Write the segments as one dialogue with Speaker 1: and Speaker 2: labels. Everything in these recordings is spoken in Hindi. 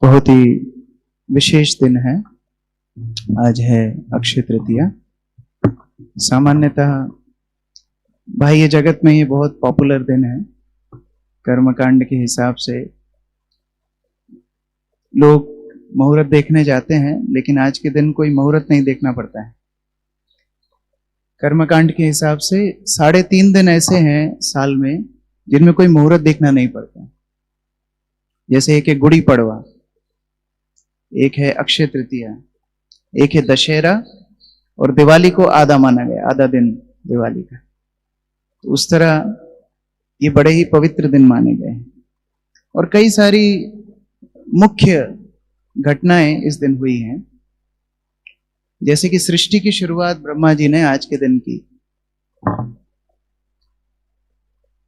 Speaker 1: बहुत ही विशेष दिन है। आज है अक्षय तृतीया। सामान्यतः बाह्य जगत में ये बहुत पॉपुलर दिन है। कर्मकांड के हिसाब से लोग मुहूर्त देखने जाते हैं, लेकिन आज के दिन कोई मुहूर्त नहीं देखना पड़ता है। कर्मकांड के हिसाब से 3.5 दिन ऐसे हैं साल में जिनमें कोई मुहूर्त देखना नहीं पड़ता। जैसे एक है गुड़ी पड़वा, एक है अक्षय तृतीया, एक है दशहरा, और दिवाली को आधा माना गया, आधा दिन दिवाली का। तो उस तरह ये बड़े ही पवित्र दिन माने गए हैं। और कई सारी मुख्य घटनाएं इस दिन हुई हैं। जैसे कि सृष्टि की शुरुआत ब्रह्मा जी ने आज के दिन की।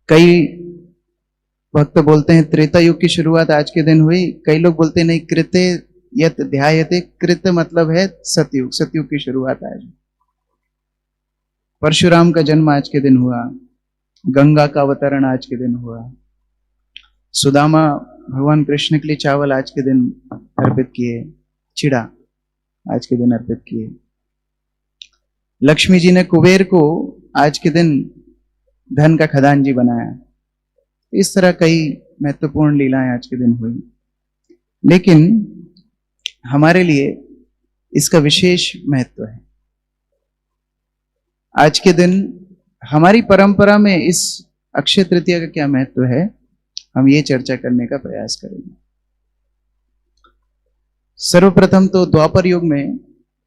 Speaker 1: कई भक्त बोलते हैं त्रेता युग की शुरुआत आज के दिन हुई। कई लोग बोलते हैं नहीं, कृते यत ध्यायते, कृत मतलब है सतयुग, सतयुग की शुरुआत आज। परशुराम का जन्म आज के दिन हुआ। गंगा का अवतरण आज के दिन हुआ। सुदामा भगवान कृष्ण के लिए चावल आज के दिन अर्पित किए, चिड़ा आज के दिन अर्पित किए। लक्ष्मी जी ने कुबेर को आज के दिन धन का खजांची बनाया। इस तरह कई महत्वपूर्ण लीलाएं आज के दिन हुई। लेकिन हमारे लिए इसका विशेष महत्व है। आज के दिन हमारी परंपरा में इस अक्षय तृतीया का क्या महत्व है, हम ये चर्चा करने का प्रयास करेंगे। सर्वप्रथम तो द्वापर युग में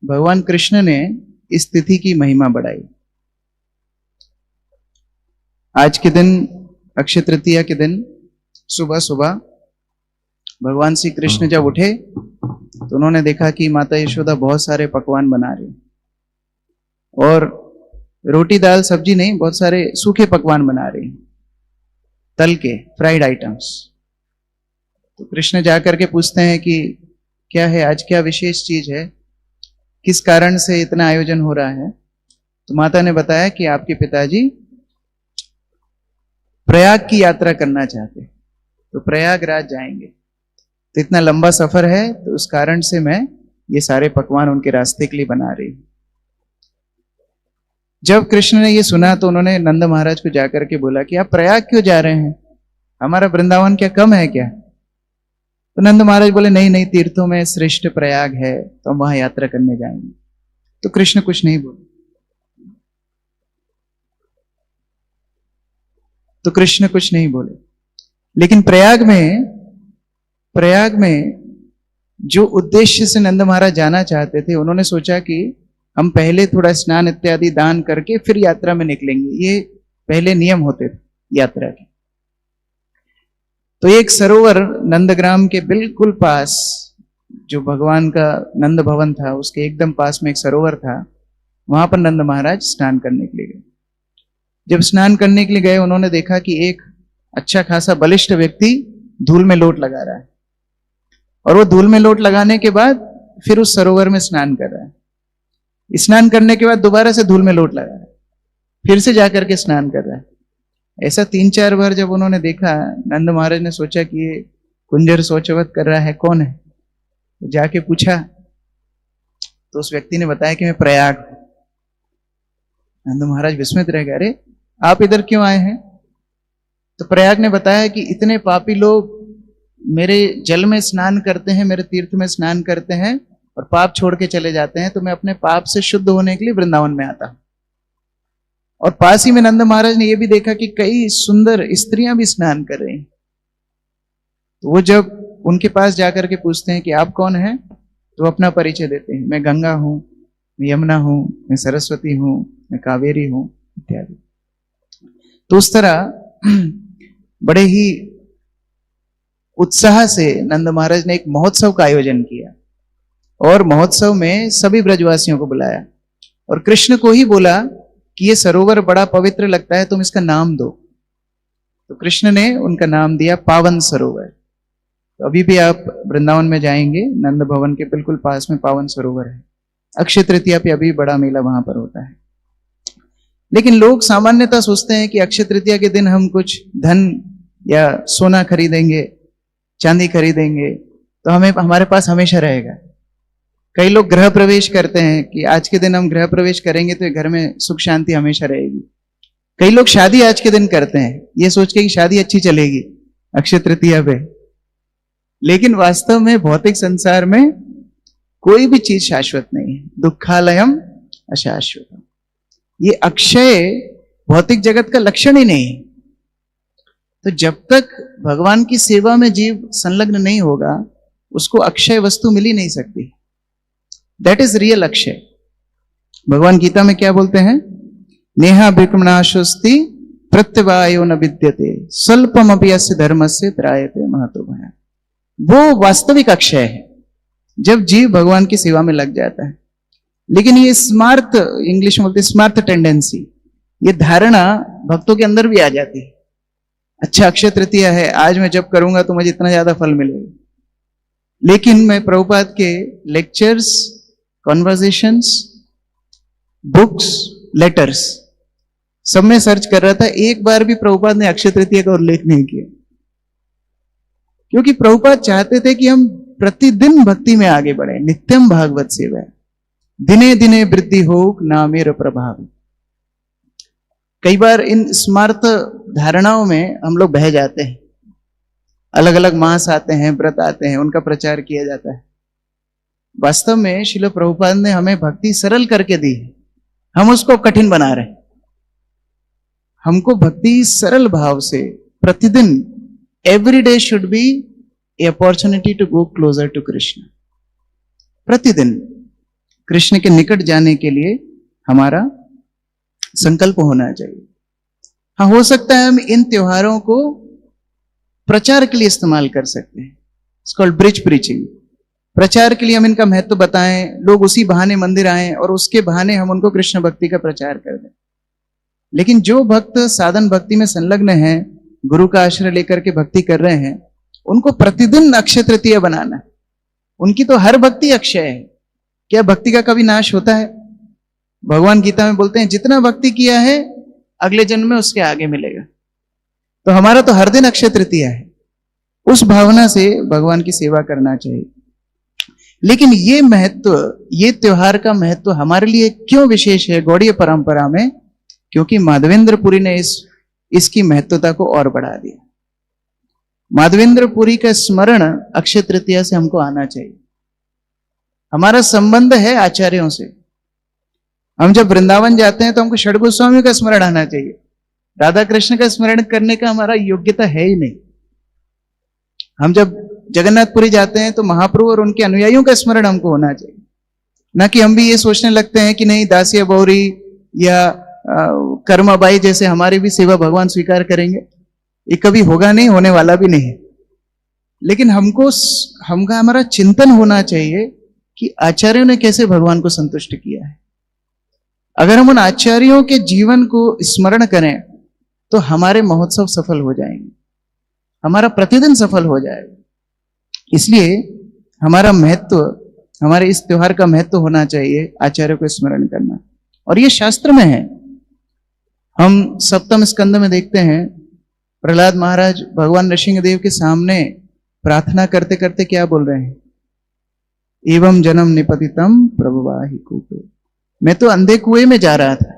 Speaker 1: भगवान कृष्ण ने इस तिथि की महिमा बढ़ाई। आज के दिन, अक्षय तृतीया के दिन सुबह सुबह भगवान श्री कृष्ण जब उठे तो उन्होंने देखा कि माता यशोदा बहुत सारे पकवान बना रही, और रोटी दाल सब्जी नहीं, बहुत सारे सूखे पकवान बना रही, तल के फ्राइड आइटम्स। तो कृष्ण जाकर के पूछते हैं कि क्या है आज, क्या विशेष चीज है, किस कारण से इतना आयोजन हो रहा है। तो माता ने बताया कि आपके पिताजी प्रयाग की यात्रा करना चाहते, तो प्रयागराज जाएंगे। तो इतना लंबा सफर है, तो उस कारण से मैं ये सारे पकवान उनके रास्ते के लिए बना रही हूं। जब कृष्ण ने ये सुना तो उन्होंने नंद महाराज को जाकर के बोला कि आप प्रयाग क्यों जा रहे हैं, हमारा वृंदावन क्या कम है क्या? तो नंद महाराज बोले नहीं नहीं, तीर्थों में श्रेष्ठ प्रयाग है, तो हम वहां यात्रा करने जाएंगे। तो कृष्ण कुछ नहीं बोले। लेकिन प्रयाग में जो उद्देश्य से नंद महाराज जाना चाहते थे, उन्होंने सोचा कि हम पहले थोड़ा स्नान इत्यादि दान करके फिर यात्रा में निकलेंगे। ये पहले नियम होते थे यात्रा के। तो एक सरोवर नंदग्राम के बिल्कुल पास, जो भगवान का नंद भवन था उसके एकदम पास में एक सरोवर था, वहां पर नंद महाराज स्नान करने के लिए गए। जब स्नान करने के लिए गए, उन्होंने देखा कि एक अच्छा खासा बलिष्ठ व्यक्ति धूल में लोट लगा रहा है, और वो धूल में लोट लगाने के बाद फिर उस सरोवर में स्नान कर रहा है। स्नान करने के बाद दोबारा से धूल में लोट लगा रहा है, फिर से जाकर के स्नान कर रहा है। ऐसा 3-4 बार जब उन्होंने देखा, नंद महाराज ने सोचा कि ये कुंजर सोचवत कर रहा है, कौन है? तो जाके पूछा तो उस व्यक्ति ने बताया कि मैं प्रयाग हूं। नंद महाराज विस्मित रह गए, अरे आप इधर क्यों आए हैं? तो प्रयाग ने बताया कि इतने पापी लोग मेरे जल में स्नान करते हैं, मेरे तीर्थ में स्नान करते हैं और पाप छोड़ के चले जाते हैं, तो मैं अपने पाप से शुद्ध होने के लिए वृंदावन में आता हूं। और पास ही में नंद महाराज ने यह भी देखा कि कई सुंदर स्त्रियां भी स्नान कर रही हैं। तो वो जब उनके पास जाकर के पूछते हैं कि आप कौन हैं, तो वो अपना परिचय देते हैं, मैं गंगा हूं, मैं यमुना हूं, मैं सरस्वती हूं, मैं कावेरी हूं, इत्यादि। तो उस तरह बड़े ही उत्साह से नंद महाराज ने एक महोत्सव का आयोजन किया, और महोत्सव में सभी ब्रजवासियों को बुलाया, और कृष्ण को ही बोला कि ये सरोवर बड़ा पवित्र लगता है, तुम इसका नाम दो। तो कृष्ण ने उनका नाम दिया पावन सरोवर। तो अभी भी आप वृंदावन में जाएंगे, नंद भवन के बिल्कुल पास में पावन सरोवर है। अक्षय तृतीया पे अभी बड़ा मेला वहां पर होता है। लेकिन लोग सामान्यतः सोचते हैं कि अक्षय तृतीया के दिन हम कुछ धन या सोना खरीदेंगे, चांदी खरीदेंगे, तो हमें हमारे पास हमेशा रहेगा। कई लोग गृह प्रवेश करते हैं कि आज के दिन हम गृह प्रवेश करेंगे तो घर में सुख शांति हमेशा रहेगी। कई लोग शादी आज के दिन करते हैं ये सोच के कि शादी अच्छी चलेगी अक्षय तृतीया पे, लेकिन वास्तव में भौतिक संसार में कोई भी चीज शाश्वत नहीं है। दुखालयम अशाश्वतम, ये अक्षय भौतिक जगत का लक्षण ही नहीं। तो जब तक भगवान की सेवा में जीव संलग्न नहीं होगा उसको अक्षय वस्तु मिल ही नहीं सकती। That is real Akshay. भगवान गीता में क्या बोलते हैं? नेहा विक्रमणाशुस्ति प्रत्यवायो न विद्यते स्वल्पम अपि अस्य धर्मस्य त्रायते महतो भया। वो वास्तविक अक्षय है जब जीव भगवान की सेवा में लग जाता है। लेकिन ये स्मार्ट, इंग्लिश में बोलते स्मार्ट टेंडेंसी, ये धारणा भक्तों के अंदर भी आ जाती है। अच्छा अक्षय तृतीया है, आज मैं जब करूंगा तो मुझे इतना ज्यादा फल मिलेगा। लेकिन मैं प्रभुपाद के लेक्चर्स, कॉन्वर्सेशंस, बुक्स, लेटर्स सब में सर्च कर रहा था, एक बार भी प्रभुपाद ने अक्षय तृतीया का उल्लेख नहीं किया। क्योंकि प्रभुपाद चाहते थे कि हम प्रतिदिन भक्ति में आगे बढ़े। नित्यम भागवत सेवा, दिने दिने वृद्धि हो नामेर प्रभाव। कई बार इन स्मार्त धारणाओं में हम लोग बह जाते हैं। अलग अलग मास आते हैं, व्रत आते हैं, उनका प्रचार किया जाता है। वास्तव में श्रील प्रभुपाद ने हमें भक्ति सरल करके दी है, हम उसको कठिन बना रहे हैं। हमको भक्ति सरल भाव से प्रतिदिन, every day should be a opportunity to go closer to Krishna. प्रतिदिन कृष्ण के निकट जाने के लिए हमारा संकल्प होना चाहिए। हाँ, हो सकता है हम इन त्योहारों को प्रचार के लिए इस्तेमाल कर सकते हैं। It's called bridge preaching. प्रचार के लिए हम इनका महत्व बताएं, लोग उसी बहाने मंदिर आएं और उसके बहाने हम उनको कृष्ण भक्ति का प्रचार कर दें। लेकिन जो भक्त साधन भक्ति में संलग्न हैं, गुरु का आश्रय लेकर के भक्ति कर रहे हैं, उनको प्रतिदिन अक्षय तृतीया बनाना है। उनकी तो हर भक्ति अक्षय है। क्या भक्ति का कभी नाश होता है? भगवान गीता में बोलते हैं जितना भक्ति किया है अगले जन्म में उसके आगे मिलेगा। तो हमारा तो हर दिन अक्षय तृतीया है। उस भावना से भगवान की सेवा करना चाहिए। लेकिन ये महत्व, ये त्योहार का महत्व हमारे लिए क्यों विशेष है गौड़ीय परंपरा में? क्योंकि माधवेंद्रपुरी ने इसकी महत्वता को और बढ़ा दिया। माधवेंद्रपुरी का स्मरण अक्षय तृतीया से हमको आना चाहिए। हमारा संबंध है आचार्यों से। हम जब वृंदावन जाते हैं तो हमको षड गोस्वामी का स्मरण आना चाहिए। राधा कृष्ण का स्मरण करने का हमारा योग्यता है ही नहीं। हम जब जगन्नाथपुरी जाते हैं तो महाप्रभु और उनके अनुयायियों का स्मरण हमको होना चाहिए। ना कि हम भी ये सोचने लगते हैं कि नहीं दासिया बौरी या कर्माबाई जैसे हमारी भी सेवा भगवान स्वीकार करेंगे। ये कभी होगा नहीं, होने वाला भी नहीं। लेकिन हमका हमारा चिंतन होना चाहिए कि आचार्यों ने कैसे भगवान को संतुष्ट किया है। अगर हम उन आचार्यों के जीवन को स्मरण करें तो हमारे महोत्सव सफल हो जाएंगे, हमारा प्रतिदिन सफल हो जाएगा। इसलिए हमारा महत्व, हमारे इस त्योहार का महत्व होना चाहिए आचार्यों को स्मरण करना। और ये शास्त्र में है। हम सप्तम स्कंद में देखते हैं प्रहलाद महाराज भगवान नृसिंहदेव के सामने प्रार्थना करते करते क्या बोल रहे हैं? एवं जन्म निपतितम प्रभुवाहि कूपे। मैं तो अंधे कुएं में जा रहा था,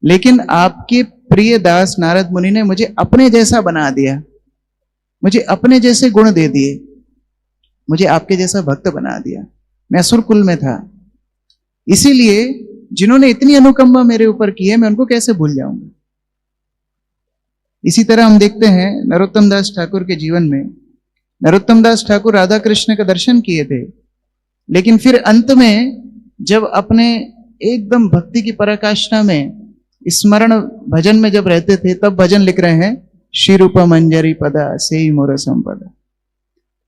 Speaker 1: लेकिन आपके प्रिय दास नारद मुनि ने मुझे अपने जैसा बना दिया, मुझे अपने जैसे गुण दे दिए, मुझे आपके जैसा भक्त बना दिया। मैं असुर कुल में था, इसीलिए जिन्होंने इतनी अनुकंपा मेरे ऊपर की है मैं उनको कैसे भूल जाऊंगा। इसी तरह हम देखते हैं नरोत्तम दास ठाकुर के जीवन में। नरोत्तम दास ठाकुर राधा कृष्ण का दर्शन किए थे, लेकिन फिर अंत में जब अपने एकदम भक्ति की पराकाष्ठा में स्मरण भजन में जब रहते थे, तब भजन लिख रहे हैं श्री रूप मंजरी पदा सेई मोर संपदा।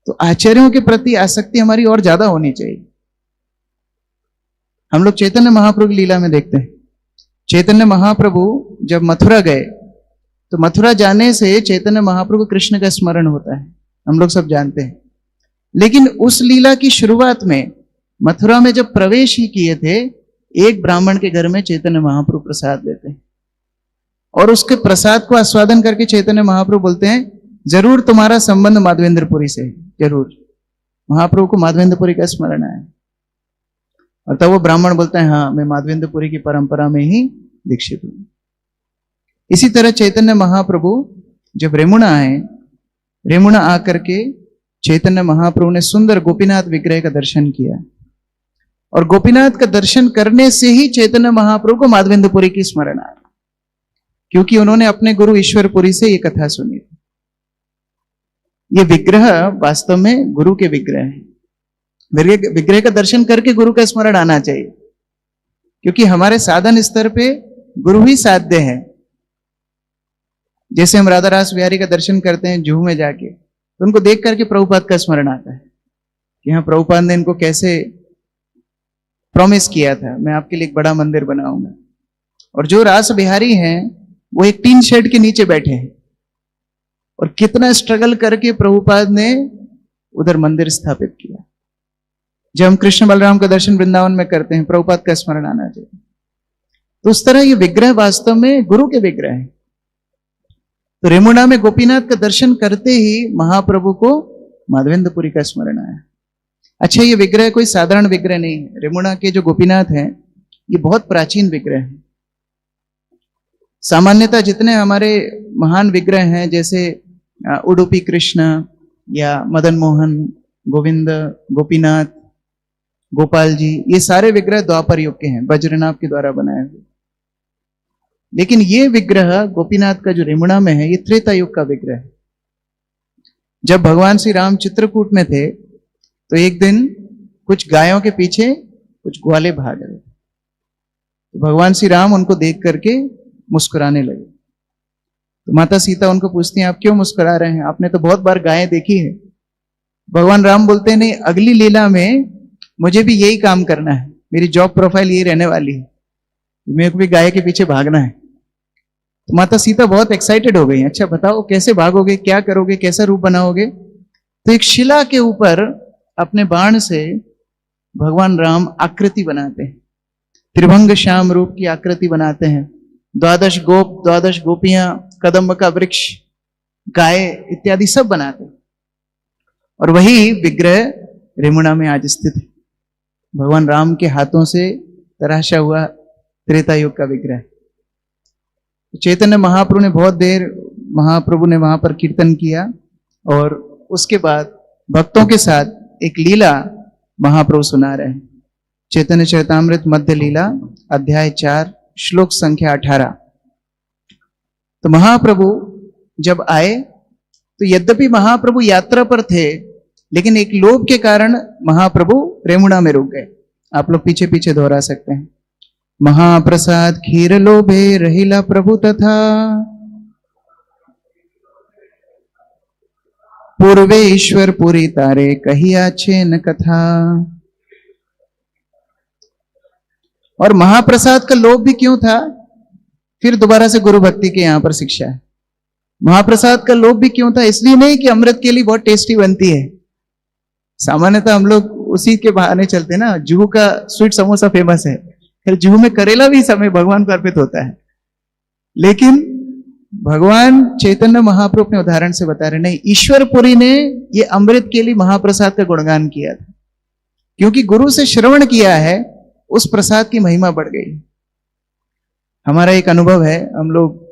Speaker 1: तो आचार्यों के प्रति आसक्ति हमारी और ज्यादा होनी चाहिए। हम लोग चैतन्य महाप्रभु की लीला में देखते हैं, चैतन्य महाप्रभु जब मथुरा गए तो मथुरा जाने से चैतन्य महाप्रभु कृष्ण का स्मरण होता है, हम लोग सब जानते हैं। लेकिन उस लीला की शुरुआत में मथुरा में जब प्रवेश ही किए थे, एक ब्राह्मण के घर में चैतन्य महाप्रभु प्रसाद देते हैं और उसके प्रसाद को आस्वादन करके चैतन्य महाप्रभु बोलते हैं जरूर तुम्हारा संबंध माधवेंद्रपुरी से है, जरूर। महाप्रभु को माधवेंद्रपुरी का स्मरण आया, और तब वो ब्राह्मण बोलता है हाँ मैं माधवेंद्रपुरी की परंपरा में ही दीक्षित हूं। इसी तरह चैतन्य महाप्रभु जब रेमुणा आए, रेमुणा आकर के चैतन्य महाप्रभु ने सुंदर गोपीनाथ विग्रह का दर्शन किया, और गोपीनाथ का दर्शन करने से ही चैतन्य महाप्रभु को माधवेंद्रपुरी की स्मरण आया, क्योंकि उन्होंने अपने गुरु ईश्वरपुरी से ये कथा सुनी थी। ये विग्रह वास्तव में गुरु के विग्रह हैं। विग्रह का दर्शन करके गुरु का स्मरण आना चाहिए, क्योंकि हमारे साधन स्तर पे गुरु ही साध्य है। जैसे हम राधा रास बिहारी का दर्शन करते हैं जुहू में जाके, तो उनको देख करके प्रभुपाद का स्मरण आता है कि हाँ प्रभुपाद ने इनको कैसे प्रॉमिस किया था, मैं आपके लिए एक बड़ा मंदिर बनाऊंगा। और जो रास बिहारी हैं वो एक टीन शेड के नीचे बैठे हैं, और कितना स्ट्रगल करके प्रभुपाद ने उधर मंदिर स्थापित किया। जब हम कृष्ण बलराम का दर्शन वृंदावन में करते हैं, प्रभुपाद का स्मरण आना चाहिए। तो उस तरह ये विग्रह वास्तव में गुरु के विग्रह है। तो रेमुणा में गोपीनाथ का दर्शन करते ही महाप्रभु को माधवेंद्रपुरी का स्मरण आया। अच्छा, ये विग्रह कोई साधारण विग्रह नहीं है। रेमुणा के जो गोपीनाथ हैं ये बहुत प्राचीन विग्रह है। सामान्यतः जितने हमारे महान विग्रह हैं, जैसे उडुपी कृष्ण या मदन मोहन, गोविंद, गोपीनाथ, गोपाल जी, ये सारे विग्रह द्वापर युग के हैं, वज्रनाभ के द्वारा बनाए हुए। लेकिन ये विग्रह गोपीनाथ का जो रेमुणा में है, ये त्रेता युग का विग्रह है। जब भगवान श्री राम चित्रकूट में थे तो एक दिन कुछ गायों के पीछे कुछ ग्वाले भाग रहे, तो भगवान श्री राम उनको देख करके मुस्कुराने लगे। तो माता सीता उनको पूछती हैं आप क्यों मुस्कुरा रहे हैं, आपने तो बहुत बार गायें देखी है। भगवान राम बोलते हैं नहीं, अगली लीला में मुझे भी यही काम करना है, मेरी जॉब प्रोफाइल यही रहने वाली है, मेरे को भी गाय के पीछे भागना है। तो माता सीता बहुत एक्साइटेड हो गई, अच्छा बताओ कैसे भागोगे, क्या करोगे, कैसा रूप बनाओगे। तो एक शिला के ऊपर अपने बाण से भगवान राम आकृति बनाते हैं, त्रिभंग श्याम रूप की आकृति बनाते हैं। 12 गोप, 12 गोपियां, कदम्ब का वृक्ष, गाय इत्यादि सब बनाते हैं। और वही विग्रह रेमुणा में आज स्थित है, भगवान राम के हाथों से तराशा हुआ त्रेता युग का विग्रह। चैतन्य महाप्रभु ने बहुत देर महाप्रभु ने वहां पर कीर्तन किया, और उसके बाद भक्तों के साथ एक लीला महाप्रभु सुना रहे हैं। चैतन्य चरितामृत मध्य लीला अध्याय 4 श्लोक संख्या 18। तो महाप्रभु जब आए तो यद्यपि महाप्रभु यात्रा पर थे, लेकिन एक लोभ के कारण महाप्रभु रेमुणा में रुक गए। आप लोग पीछे पीछे दोहरा सकते हैं। महाप्रसाद खीर लोभे रहिला प्रभु तथा, पूर्वे ईश्वर पुरी तारे कहिया छेन कथा। और महाप्रसाद का लोभ भी क्यों था, फिर दोबारा से गुरु भक्ति के यहां पर शिक्षा है। महाप्रसाद का लोभ भी क्यों था, इसलिए नहीं कि अमृत के लिए बहुत टेस्टी बनती है। सामान्यतः हम लोग उसी के बहाने चलते हैं ना, जुहू का स्वीट समोसा फेमस है, फिर जुहू में करेला भी समय भगवान को अर्पित होता है। लेकिन भगवान चैतन्य महाप्रभु अपने उदाहरण से बता रहे नहीं, ईश्वरपुरी ने ये अमृत के लिए महाप्रसाद का गुणगान किया था, क्योंकि गुरु से श्रवण किया है, उस प्रसाद की महिमा बढ़ गई। हमारा एक अनुभव है, हम लोग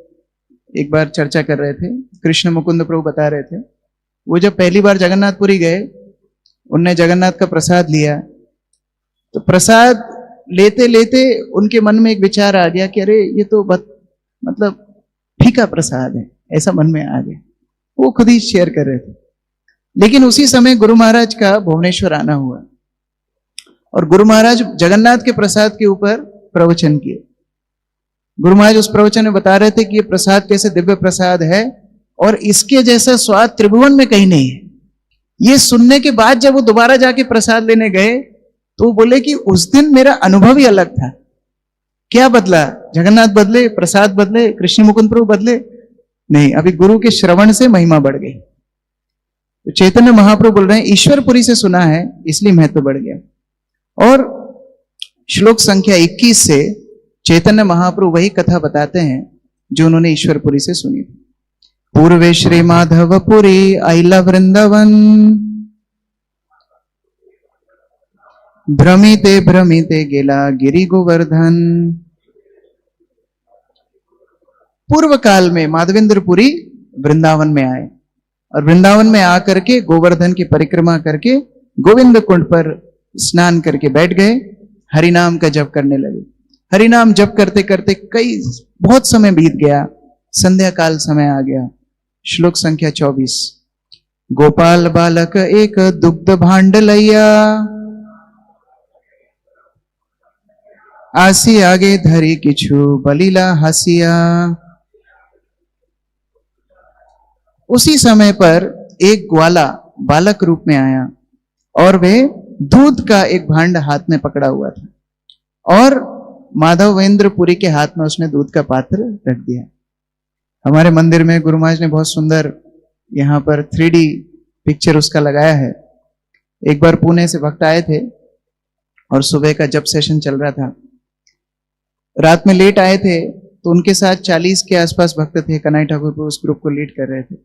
Speaker 1: एक बार चर्चा कर रहे थे, कृष्ण मुकुंद प्रभु बता रहे थे, वो जब पहली बार जगन्नाथपुरी गए, उनने जगन्नाथ का प्रसाद लिया, तो प्रसाद लेते लेते उनके मन में एक विचार आ गया कि अरे ये तो मतलब फीका प्रसाद है, ऐसा मन में आ गया। वो खुद ही शेयर कर रहे थे। लेकिन उसी समय गुरु महाराज का भुवनेश्वर आना हुआ, और गुरु महाराज जगन्नाथ के प्रसाद के ऊपर प्रवचन किए। गुरु महाराज उस प्रवचन में बता रहे थे कि ये प्रसाद कैसे दिव्य प्रसाद है, और इसके जैसा स्वाद त्रिभुवन में कहीं नहीं है। ये सुनने के बाद जब वो दोबारा जाके प्रसाद लेने गए, तो वो बोले कि उस दिन मेरा अनुभव ही अलग था। क्या बदला, जगन्नाथ बदले, प्रसाद बदले, कृष्ण मुकुंद प्रभु बदले? नहीं, अभी गुरु के श्रवण से महिमा बढ़ गई। तो चैतन्य महाप्रभु बोल रहे हैं ईश्वरपुरी से सुना है इसलिए महत्व बढ़ गया। और श्लोक संख्या 21 से चैतन्य महाप्रभु वही कथा बताते हैं जो उन्होंने ईश्वरपुरी से सुनी थी। पूर्वे श्री माधवपुरी आइला वृंदावन, भ्रमिते भ्रमिते गेला गिरी गोवर्धन। पूर्व काल में माधवेंद्रपुरी वृंदावन में आए और वृंदावन में आकर के गोवर्धन की परिक्रमा करके गोविंद कुंड पर स्नान करके बैठ गए, हरिनाम का जप करने लगे। हरिनाम जप करते करते बहुत समय बीत गया, संध्या काल समय आ गया। श्लोक संख्या 24। गोपाल बालक एक दुग्ध भांड लैया, आसी आगे धरी किछु बलीला हसिया। उसी समय पर एक ग्वाला बालक रूप में आया और वे दूध का एक भांड हाथ में पकड़ा हुआ था और माधवेंद्रपुरी के हाथ में उसने दूध का पात्र रख दिया। हमारे मंदिर में गुरु महाराज ने बहुत सुंदर यहाँ पर 3D पिक्चर उसका लगाया है। एक बार पुणे से भक्त आए थे और सुबह का जब सेशन चल रहा था, रात में लेट आए थे तो उनके साथ 40 के आसपास भक्त थे। कन्हैया ठाकुर उस ग्रुप को लीड कर रहे थे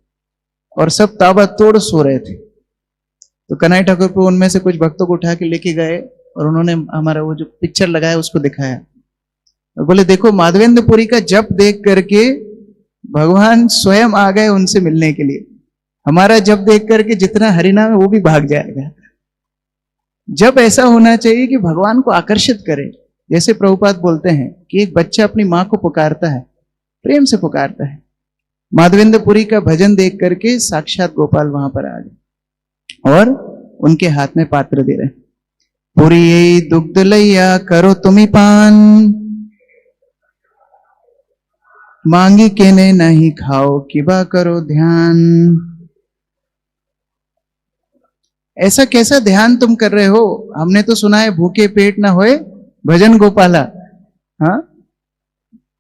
Speaker 1: और सब ताबड़तोड़ सो रहे थे। तो कन्हैया ठाकुर उनमें से कुछ भक्तों को उठा के लेके गए और उन्होंने हमारा वो जो पिक्चर लगाया उसको दिखाया और बोले देखो माधवेंद्रपुरी का जप देख करके भगवान स्वयं आ गए उनसे मिलने के लिए। हमारा जप देख करके जितना हरिनाम है वो भी भाग जाएगा। जब ऐसा होना चाहिए कि भगवान को आकर्षित करे। जैसे प्रभुपाद बोलते हैं कि एक बच्चा अपनी माँ को पुकारता है, प्रेम से पुकारता है। माधवेंद्रपुरी का भजन देख करके साक्षात गोपाल वहां पर आ गए और उनके हाथ में पात्र दे रहे। पुरी यही दुग्ध लैया करो तुम्ही पान, मांगी के ने नहीं खाओ किबा करो ध्यान। ऐसा कैसा ध्यान तुम कर रहे हो? हमने तो सुना है भूखे पेट ना होए भजन गोपाला। हाँ,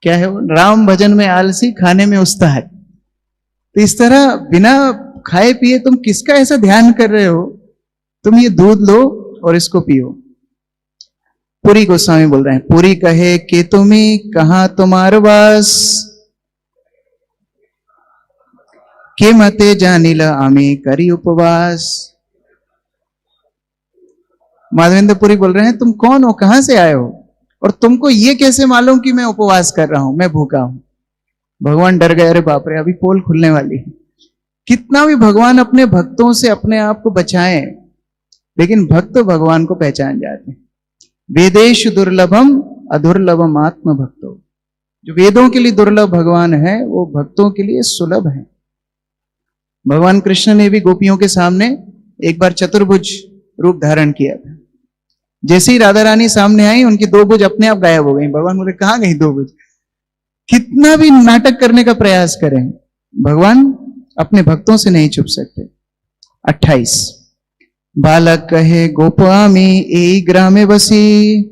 Speaker 1: क्या है वो? राम भजन में आलसी खाने में उस्ताद। तो इस तरह बिना खाए पिए तुम किसका ऐसा ध्यान कर रहे हो? तुम ये दूध लो और इसको पियो। पुरी गोस्वामी बोल रहे हैं, पुरी कहे कि तुम्ही कहां तुम्हार वास, के मते जानिल आमी करी उपवास। माधवेंद्रपुरी बोल रहे हैं तुम कौन हो, कहां से आए हो और तुमको ये कैसे मालूम कि मैं उपवास कर रहा हूं, मैं भूखा हूं। भगवान डर गए, अरे बाप रे अभी पोल खुलने वाली है। कितना भी भगवान अपने भक्तों से अपने आप को बचाएं, लेकिन भक्त भगवान को पहचान जाते हैं। वेदेश दुर्लभम अधुर्लभम आत्म भक्तो। जो वेदों के लिए दुर्लभ भगवान है वो भक्तों के लिए सुलभ है। भगवान कृष्ण ने भी गोपियों के सामने एक बार चतुर्भुज रूप धारण किया था। जैसे ही राधा रानी सामने आई उनकी दो भुज अपने आप गायब हो गई। भगवान बोले कहां गई दो भुज? कितना भी नाटक करने का प्रयास करें, भगवान अपने भक्तों से नहीं छुप सकते। 28 बालक कहे गोपामी ए ग्रामे बसी,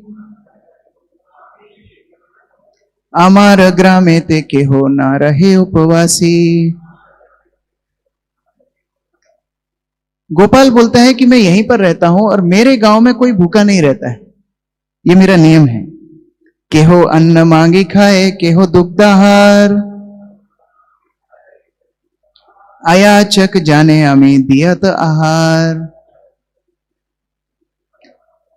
Speaker 1: आमार ग्रामे ते के हो ना रहे उपवासी। गोपाल बोलता है कि मैं यहीं पर रहता हूं और मेरे गांव में कोई भूखा नहीं रहता है, ये मेरा नियम है। केहो अन्न मांगी खाए, केहो दुग्धाहार, आयाचक जाने आमी दियत आहार।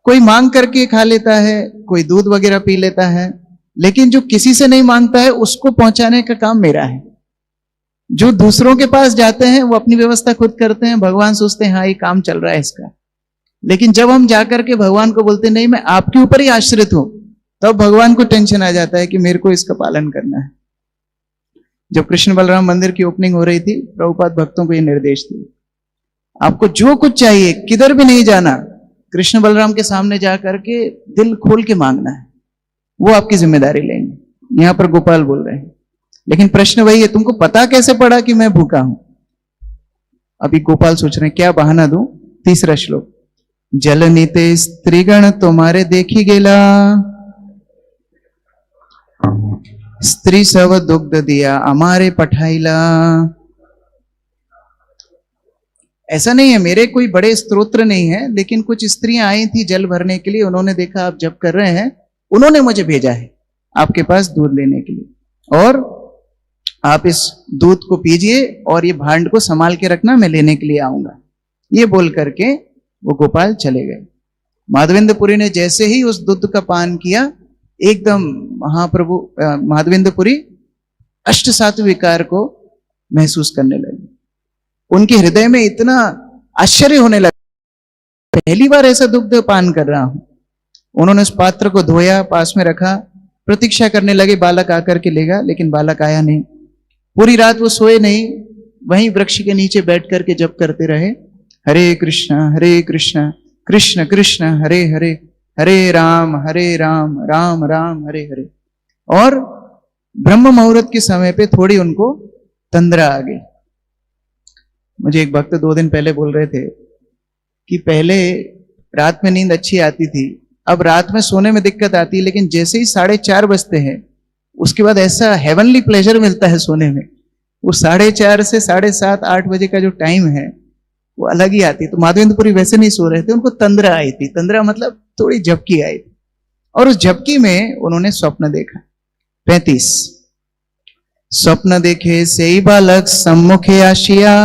Speaker 1: कोई मांग करके खा लेता है, कोई दूध वगैरह पी लेता है, लेकिन जो किसी से नहीं मांगता है उसको पहुंचाने का काम मेरा है। जो दूसरों के पास जाते हैं वो अपनी व्यवस्था खुद करते हैं, भगवान सोचते हैं हाँ ये काम चल रहा है इसका। लेकिन जब हम जाकर के भगवान को बोलते नहीं मैं आपके ऊपर ही आश्रित हूं, तब भगवान को टेंशन आ जाता है कि मेरे को इसका पालन करना है। जब कृष्ण बलराम मंदिर की ओपनिंग हो रही थी, प्रभुपाद भक्तों को ये निर्देश दिए, आपको जो कुछ चाहिए किधर भी नहीं जाना, कृष्ण बलराम के सामने जाकर के दिल खोल के मांगना है, वो आपकी जिम्मेदारी लेंगे। यहां पर गोपाल बोल रहे हैं। लेकिन प्रश्न वही है, तुमको पता कैसे पड़ा कि मैं भूखा हूं? अभी गोपाल सोच रहे हैं क्या बहाना दूं। 3रा श्लोक जल नीते स्त्रीगण तुम्हारे देखी गेला, स्त्री सब दुग्ध दिया हमारे पठाइला। ऐसा नहीं है, मेरे कोई बड़े स्तोत्र नहीं है, लेकिन कुछ स्त्रियां आई थी जल भरने के लिए, उन्होंने देखा आप जप कर रहे हैं, उन्होंने मुझे भेजा है आपके पास दूध लेने के लिए, और आप इस दूध को पीजिए और ये भांड को संभाल के रखना, मैं लेने के लिए आऊंगा। ये बोल करके वो गोपाल चले गए। माधवेंद्रपुरी ने जैसे ही उस दूध का पान किया, एकदम महाप्रभु माधवेंद्रपुरी अष्ट सात्विक विकार को महसूस करने लगे। उनके हृदय में इतना आश्चर्य होने लगा, पहली बार ऐसा दुग्ध पान कर रहा हूं। उन्होंने उस पात्र को धोया, पास में रखा, प्रतीक्षा करने लगे बालक आकर के लेगा, लेकिन बालक आया नहीं। पूरी रात वो सोए नहीं, वहीं वृक्ष के नीचे बैठ करके जप करते रहे, हरे कृष्ण कृष्ण कृष्ण हरे हरे, हरे राम राम राम हरे हरे। और ब्रह्म मुहूर्त के समय पे थोड़ी उनको तंद्रा आ गई। मुझे एक भक्त 2 दिन पहले बोल रहे थे कि पहले रात में नींद अच्छी आती थी, अब रात में सोने में दिक्कत आती है, लेकिन जैसे ही 4:30 बजते हैं उसके बाद ऐसा हेवनली प्लेजर मिलता है सोने में। वो 4:30 से 7:30 8 बजे का जो टाइम है वो अलग ही आती है। तो माधवेंद्रपुरी वैसे नहीं सो रहे थे, उनको तंद्रा आई थी। तंद्रा मतलब थोड़ी झपकी आई थी, और उस झपकी में उन्होंने स्वप्न देखा। 35 स्वप्न देखे से ही बालक सम्मुखे आशिया,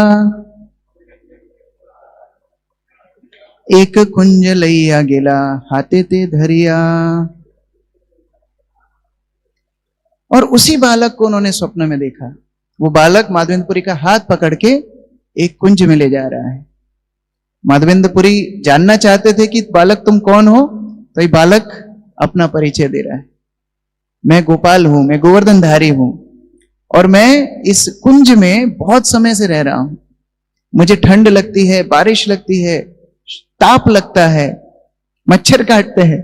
Speaker 1: एक कुंज लइया गेला हाथे ते धरिया। और उसी बालक को उन्होंने स्वप्न में देखा। वो बालक माधवेंद्रपुरी का हाथ पकड़ के एक कुंज में ले जा रहा है। माधवेंद्रपुरी जानना चाहते थे कि बालक तुम कौन हो, तो ये बालक अपना परिचय दे रहा है, मैं गोपाल हूं, मैं गोवर्धनधारी हूं, और मैं इस कुंज में बहुत समय से रह रहा हूं। मुझे ठंड लगती है, बारिश लगती है, ताप लगता है, मच्छर काटते हैं,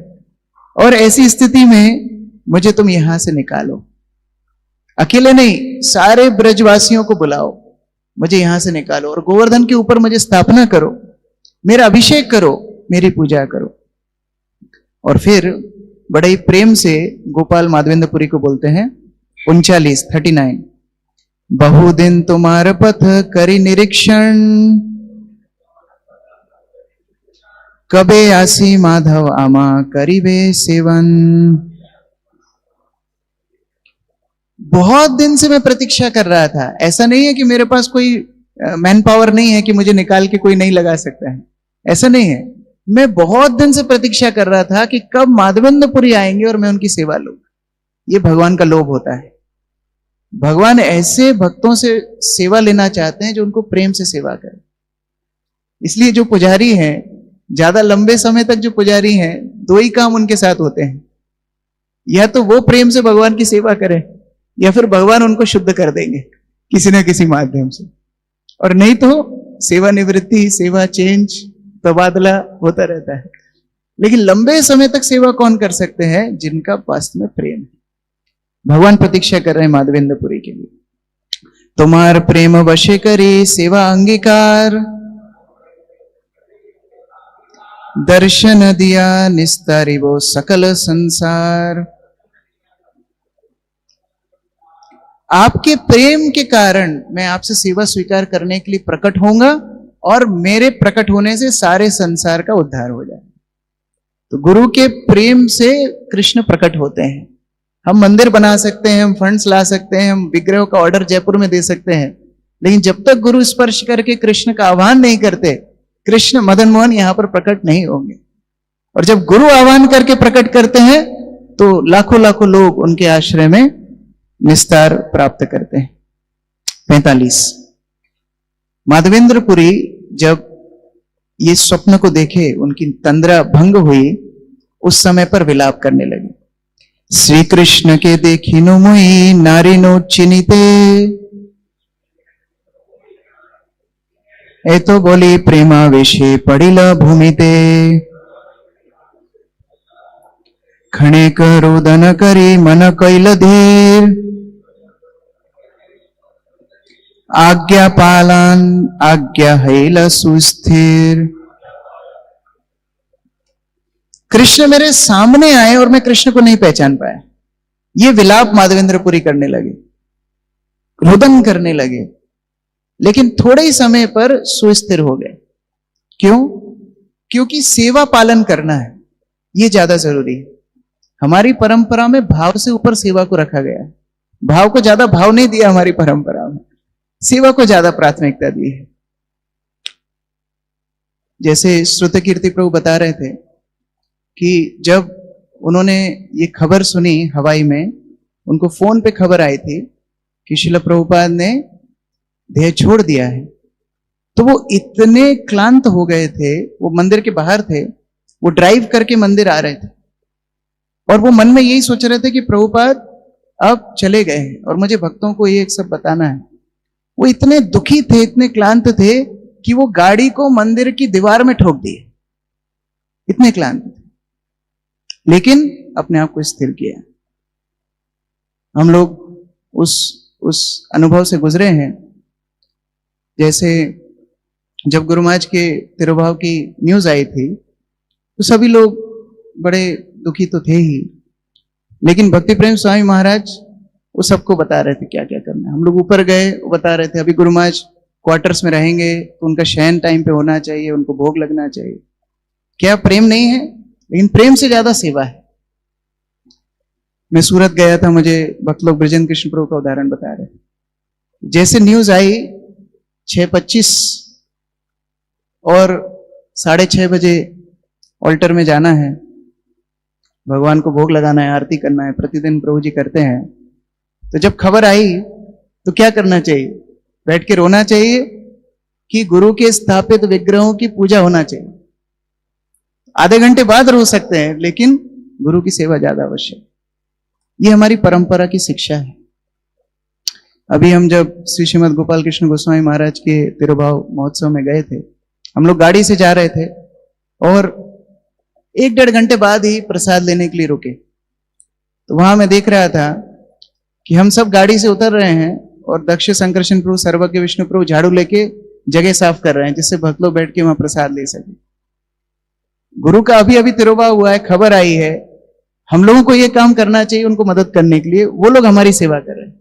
Speaker 1: और ऐसी स्थिति में मुझे तुम यहां से निकालो। अकेले नहीं, सारे ब्रजवासियों को बुलाओ, मुझे यहां से निकालो, और गोवर्धन के ऊपर मुझे स्थापना करो, मेरा अभिषेक करो, मेरी पूजा करो। और फिर बड़े ही प्रेम से गोपाल माधवेंद्रपुरी को बोलते हैं 39 बहुदिन तुम्हार पथ करी निरीक्षण, कबे आसी माधव आमा करीबे सेवन। बहुत दिन से मैं प्रतीक्षा कर रहा था। ऐसा नहीं है कि मेरे पास कोई मैन पावर नहीं है कि मुझे निकाल के कोई नहीं लगा सकता है, ऐसा नहीं है। मैं बहुत दिन से प्रतीक्षा कर रहा था कि कब माधवेंद्रपुरी आएंगे और मैं उनकी सेवा लूंगा। ये भगवान का लोभ होता है। भगवान ऐसे भक्तों से सेवा लेना चाहते हैं जो उनको प्रेम से सेवा करें। इसलिए जो पुजारी हैं, ज्यादा लंबे समय तक जो पुजारी हैं, 2 ही काम उनके साथ होते हैं, या तो वो प्रेम से भगवान की सेवा करें, या फिर भगवान उनको शुद्ध कर देंगे किसी ना किसी माध्यम से, और नहीं तो सेवा निवृत्ति, सेवा चेंज, तबादला होता रहता है। लेकिन लंबे समय तक सेवा कौन कर सकते हैं? जिनका वास्तव में प्रेम है। भगवान प्रतीक्षा कर रहे हैं माधवेंद्रपुरी के लिए। तुम्हार प्रेम वशे करी सेवा अंगीकार, दर्शन दिया निस्तारी वो सकल संसार। आपके प्रेम के कारण मैं आपसे सेवा स्वीकार करने के लिए प्रकट होऊंगा, और मेरे प्रकट होने से सारे संसार का उद्धार हो जाए। तो गुरु के प्रेम से कृष्ण प्रकट होते हैं। हम मंदिर बना सकते हैं, हम फंड्स ला सकते हैं, हम विग्रहों का ऑर्डर जयपुर में दे सकते हैं, लेकिन जब तक गुरु स्पर्श करके कृष्ण का आह्वान नहीं करते, कृष्ण मदन मोहन यहां पर प्रकट नहीं होंगे। और जब गुरु आह्वान करके प्रकट करते हैं तो लाखों लाखों लोग उनके आश्रय में निस्तार प्राप्त करते हैं। 45 माधवेंद्रपुरी जब ये स्वप्न को देखे, उनकी तंद्रा भंग हुई, उस समय पर विलाप करने लगे। श्री कृष्ण के देखिनु मुई नारी नो चिनिते, ए तो बोली प्रेमावेशे पड़िल भूमिते। खणेक रोदन करी मन कैल धीर, आज्ञा पालन आज्ञा हैल सुस्थिर। कृष्ण मेरे सामने आए और मैं कृष्ण को नहीं पहचान पाया। ये विलाप माधवेंद्रपुरी करने लगे, रुदन करने लगे, लेकिन थोड़े ही समय पर सुस्थिर हो गए। क्यों? क्योंकि सेवा पालन करना है, ये ज्यादा जरूरी है। हमारी परंपरा में भाव से ऊपर सेवा को रखा गया है। भाव को ज्यादा भाव नहीं दिया हमारी परंपरा में, सेवा को ज्यादा प्राथमिकता दी है। जैसे श्रुत कीर्ति प्रभु बता रहे थे कि जब उन्होंने ये खबर सुनी हवाई में, उनको फोन पे खबर आई थी कि श्रील प्रभुपाद ने देह छोड़ दिया है, तो वो इतने क्लांत हो गए थे, वो मंदिर के बाहर थे, वो ड्राइव करके मंदिर आ रहे थे और वो मन में यही सोच रहे थे कि प्रभुपाद अब चले गए हैं और मुझे भक्तों को ये सब बताना है। वो इतने दुखी थे, इतने क्लांत थे कि वो गाड़ी को मंदिर की दीवार में ठोक दिए, इतने क्लांत थे, लेकिन अपने आप को स्थिर किया। हम लोग उस अनुभव से गुजरे हैं। जैसे जब गुरु महाराज के तिरुभाव की न्यूज आई थी तो सभी लोग बड़े दुखी तो थे ही, लेकिन भक्ति प्रेम स्वामी महाराज वो सबको बता रहे थे क्या क्या करना है। हम लोग ऊपर गए, वो बता रहे थे अभी गुरु महाराज क्वार्टर्स में रहेंगे तो उनका शयन टाइम पे होना चाहिए, उनको भोग लगना चाहिए। क्या प्रेम नहीं है? लेकिन प्रेम से ज्यादा सेवा है। मैं सूरत गया था, मुझे भक्त लोग ब्रजेंद्र कृष्ण प्रभु का उदाहरण बता रहे थे। जैसे न्यूज आई 6:25 और 6:30 बजे ऑल्टर में जाना है, भगवान को भोग लगाना है, आरती करना है, प्रतिदिन प्रभु जी करते हैं। तो जब खबर आई तो क्या करना चाहिए? बैठ के रोना चाहिए कि गुरु के स्थापित विग्रहों की पूजा होना चाहिए? आधे घंटे बाद रो सकते हैं, लेकिन गुरु की सेवा ज्यादा आवश्यक। ये हमारी परंपरा की शिक्षा है। अभी हम जब श्री श्रीमद गोपाल कृष्ण गोस्वामी महाराज के तिरुभाव महोत्सव में गए थे, हम लोग गाड़ी से जा रहे थे और 1-1.5 घंटे बाद ही प्रसाद लेने के लिए रुके। तो वहां मैं देख रहा था कि हम सब गाड़ी से उतर रहे हैं और दक्ष संकर्षण प्रभु, सर्वज्ञ विष्णु प्रभु झाड़ू लेके जगह साफ कर रहे हैं जिससे भक्त लोग बैठ के वहां प्रसाद ले सके। गुरु का अभी अभी तिरुभाव हुआ है, खबर आई है, हम लोगों को ये काम करना चाहिए उनको मदद करने के लिए, वो लोग हमारी सेवा कर रहे हैं।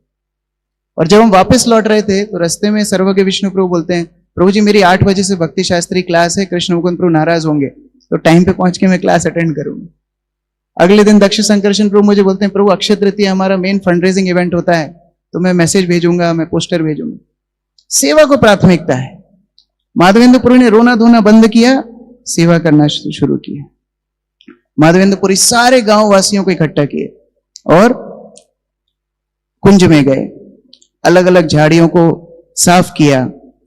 Speaker 1: और जब हम वापस लौट रहे थे तो रास्ते में सर्वज्ञ विष्णु प्रभु बोलते हैं, प्रभु जी मेरी 8 बजे से भक्ति शास्त्री क्लास है, कृष्ण मुकुंद प्रभु नाराज होंगे तो टाइम पे पहुंच के मैं क्लास अटेंड करूंगा। अगले दिन दक्ष संकर्षण प्रभु मुझे बोलते हैं, प्रभु अक्षय तृतीया हमारा मेन फंड रेजिंग इवेंट होता है, तो मैं मैसेज भेजूंगा, मैं पोस्टर भेजूंगा। सेवा को प्राथमिकता है। माधवेंद्रपुरी ने रोना धोना बंद किया, सेवा करना शुरू किया। माधवेंद्रपुरी सारे गांव वासियों को इकट्ठा किए और कुंज में गए, अलग अलग झाड़ियों को साफ किया,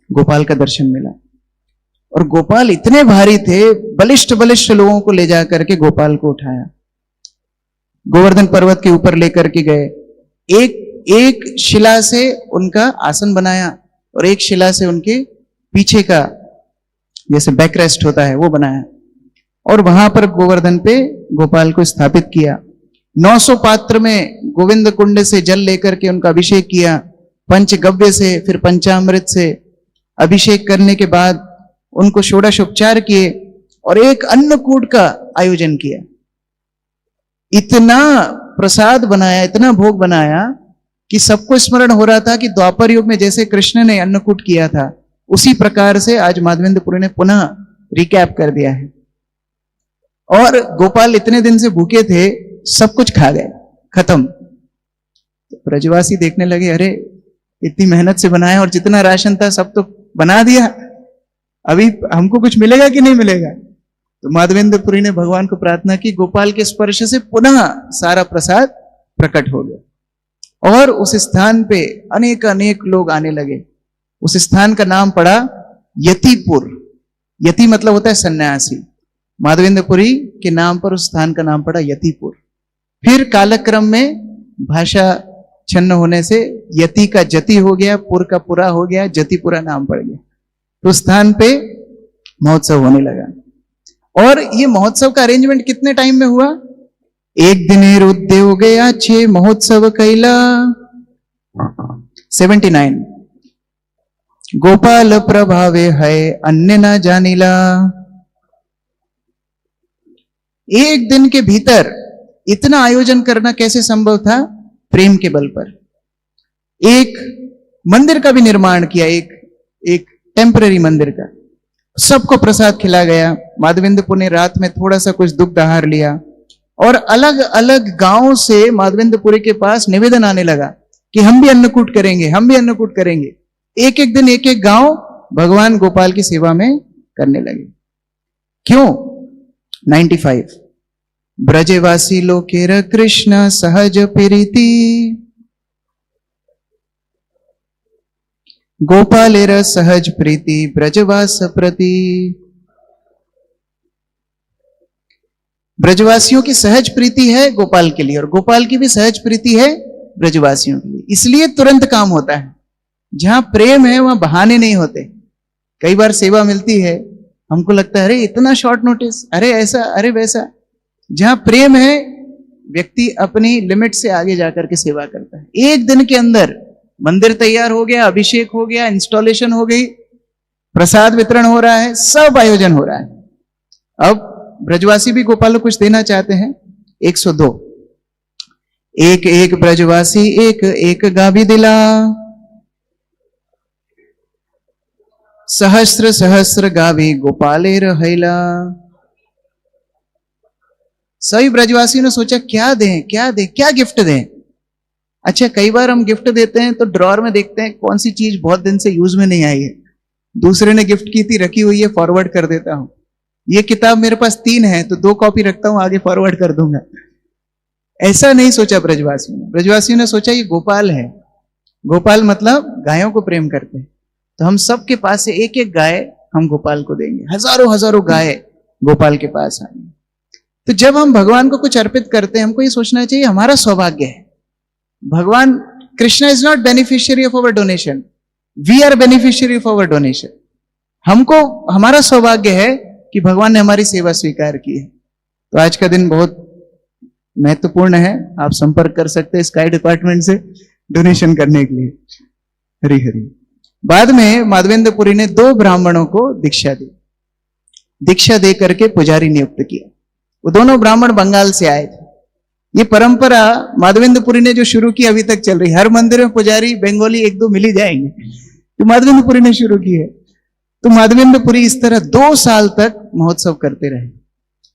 Speaker 1: गोपाल का दर्शन मिला। और गोपाल इतने भारी थे, बलिष्ठ बलिष्ठ लोगों को ले जाकर के गोपाल को उठाया, गोवर्धन पर्वत के ऊपर लेकर के गए। एक शिला से उनका आसन बनाया और एक शिला से उनके पीछे का जैसे बैक रेस्ट होता है वो बनाया और वहां पर गोवर्धन पे गोपाल को स्थापित किया। 900 पात्र में गोविंद कुंड से जल लेकर के उनका अभिषेक किया, पंचगव्य से, फिर पंचामृत से अभिषेक करने के बाद उनको षोडश उपचार किए और एक अन्नकूट का आयोजन किया। इतना प्रसाद बनाया, इतना भोग बनाया कि सबको स्मरण हो रहा था कि द्वापर युग में जैसे कृष्ण ने अन्नकूट किया था, उसी प्रकार से आज माधवेंद्रपुरी ने पुनः रिकैप कर दिया है। और गोपाल इतने दिन से भूखे थे, सब कुछ खा गए, खत्म। तो ब्रजवासी देखने लगे, अरे इतनी मेहनत से बनाया और जितना राशन था सब तो बना दिया, अभी हमको कुछ मिलेगा कि नहीं मिलेगा? तो माधवेंद्रपुरी ने भगवान को प्रार्थना की, गोपाल के स्पर्श से पुनः सारा प्रसाद प्रकट हो गया और उस स्थान पे अनेक अनेक लोग आने लगे। उस स्थान का नाम पड़ा यतिपुर। यति मतलब होता है सन्यासी। माधवेंद्रपुरी के नाम पर उस स्थान का नाम पड़ा यतिपुर। फिर कालक्रम में भाषा छन्न होने से यति का जति हो गया, पुर का पुरा हो गया, जतिपुरा नाम पड़ गया। तो स्थान पे महोत्सव होने लगा। और ये महोत्सव का अरेंजमेंट कितने टाइम में हुआ? एक दिन उद्योग गया 6 महोत्सव कैला 79। गोपाल प्रभावे है अन्य न जानिला। एक दिन के भीतर इतना आयोजन करना कैसे संभव था? प्रेम के बल पर। एक मंदिर का भी निर्माण किया, एक टेम्पररी मंदिर का, सबको प्रसाद खिला गया। माधवेंद्रपुर ने रात में थोड़ा सा कुछ दुग्ध आहार लिया और अलग अलग गांव से माधवेंद्रपुरी के पास निवेदन आने लगा कि हम भी अन्नकूट करेंगे, हम भी अन्नकूट करेंगे। एक एक दिन एक एक गांव भगवान गोपाल की सेवा में करने लगे। क्यों? 95 ब्रजवासी लोकेर कृष्ण सहज प्रीति, गोपालेर सहज प्रीति ब्रजवास प्रति। ब्रजवासियों की सहज प्रीति है गोपाल के लिए, और गोपाल की भी सहज प्रीति है ब्रजवासियों के लिए, इसलिए तुरंत काम होता है। जहां प्रेम है वहां बहाने नहीं होते। कई बार सेवा मिलती है, हमको लगता है अरे इतना शॉर्ट नोटिस, अरे ऐसा, अरे वैसा। जहां प्रेम है व्यक्ति अपनी लिमिट से आगे जाकर के सेवा करता है। एक दिन के अंदर मंदिर तैयार हो गया, अभिषेक हो गया, इंस्टॉलेशन हो गई, प्रसाद वितरण हो रहा है, सब आयोजन हो रहा है। अब ब्रजवासी भी गोपाल को कुछ देना चाहते हैं। 102 एक एक ब्रजवासी एक एक गाभी दिला, सहस्र सहस्र गाभी गोपाले रहैला। सभी ब्रजवासियों ने सोचा क्या दें क्या दें, क्या गिफ्ट दें। अच्छा, कई बार हम गिफ्ट देते हैं तो ड्रॉर में देखते हैं कौन सी चीज बहुत दिन से यूज में नहीं आई है, दूसरे ने गिफ्ट की थी रखी हुई है, फॉरवर्ड कर देता हूं। ये किताब मेरे पास 3 है तो 2 कॉपी रखता हूं, आगे फॉरवर्ड कर दूंगा। ऐसा नहीं सोचा ब्रजवासियों ने। ब्रजवासियों ने सोचा ये गोपाल है, गोपाल मतलब गायों को प्रेम करते हैं, तो हम सबके पास से एक एक गाय हम गोपाल को देंगे। हजारों हजारों गाय गोपाल के पास आएंगे। तो जब हम भगवान को कुछ अर्पित करते हैं, हमको ये सोचना चाहिए हमारा सौभाग्य है। भगवान Krishna is not beneficiary of our donation, we are beneficiary of our donation. हमको हमारा सौभाग्य है कि भगवान ने हमारी सेवा स्वीकार की है। तो आज का दिन बहुत महत्वपूर्ण है। आप संपर्क कर सकते हैं स्काई डिपार्टमेंट से डोनेशन करने के लिए। हरि हरि। बाद में माधवेंद्रपुरी ने 2 ब्राह्मणों को दीक्षा दी, दीक्षा दे करके पुजारी नियुक्त किया। वो दोनों ब्राह्मण बंगाल से आए थे। ये परंपरा माधवेंद्रपुरी ने जो शुरू की अभी तक चल रही। हर मंदिर में पुजारी बंगाली 1-2 मिल ही जाएंगे, तो माधवेंद्रपुरी ने शुरू की है। तो माधवेंद्रपुरी इस तरह 2 साल तक महोत्सव करते रहे।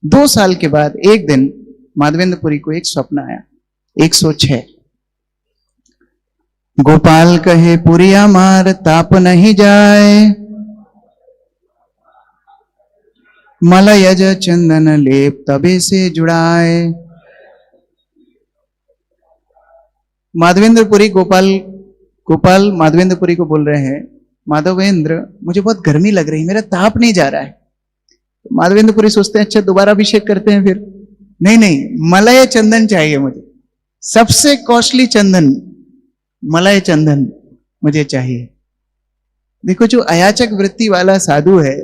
Speaker 1: 2 साल के बाद एक दिन माधवेंद्रपुरी को एक स्वप्न आया। 106 गोपाल कहे पुरिया मार ताप नहीं जाए, मलयज चंदन लेप तबे से जुड़ाए। माधवेंद्रपुरी गोपाल माधवेंद्रपुरी को बोल रहे हैं, माधवेंद्र मुझे बहुत गर्मी लग रही, मेरा ताप नहीं जा रहा है। तो माधवेंद्रपुरी सोचते हैं अच्छा दोबारा अभिषेक करते हैं फिर। नहीं, मलय चंदन चाहिए मुझे, सबसे कॉस्टली चंदन, मलय चंदन मुझे चाहिए। देखो, जो अयाचक वृत्ति वाला साधु है,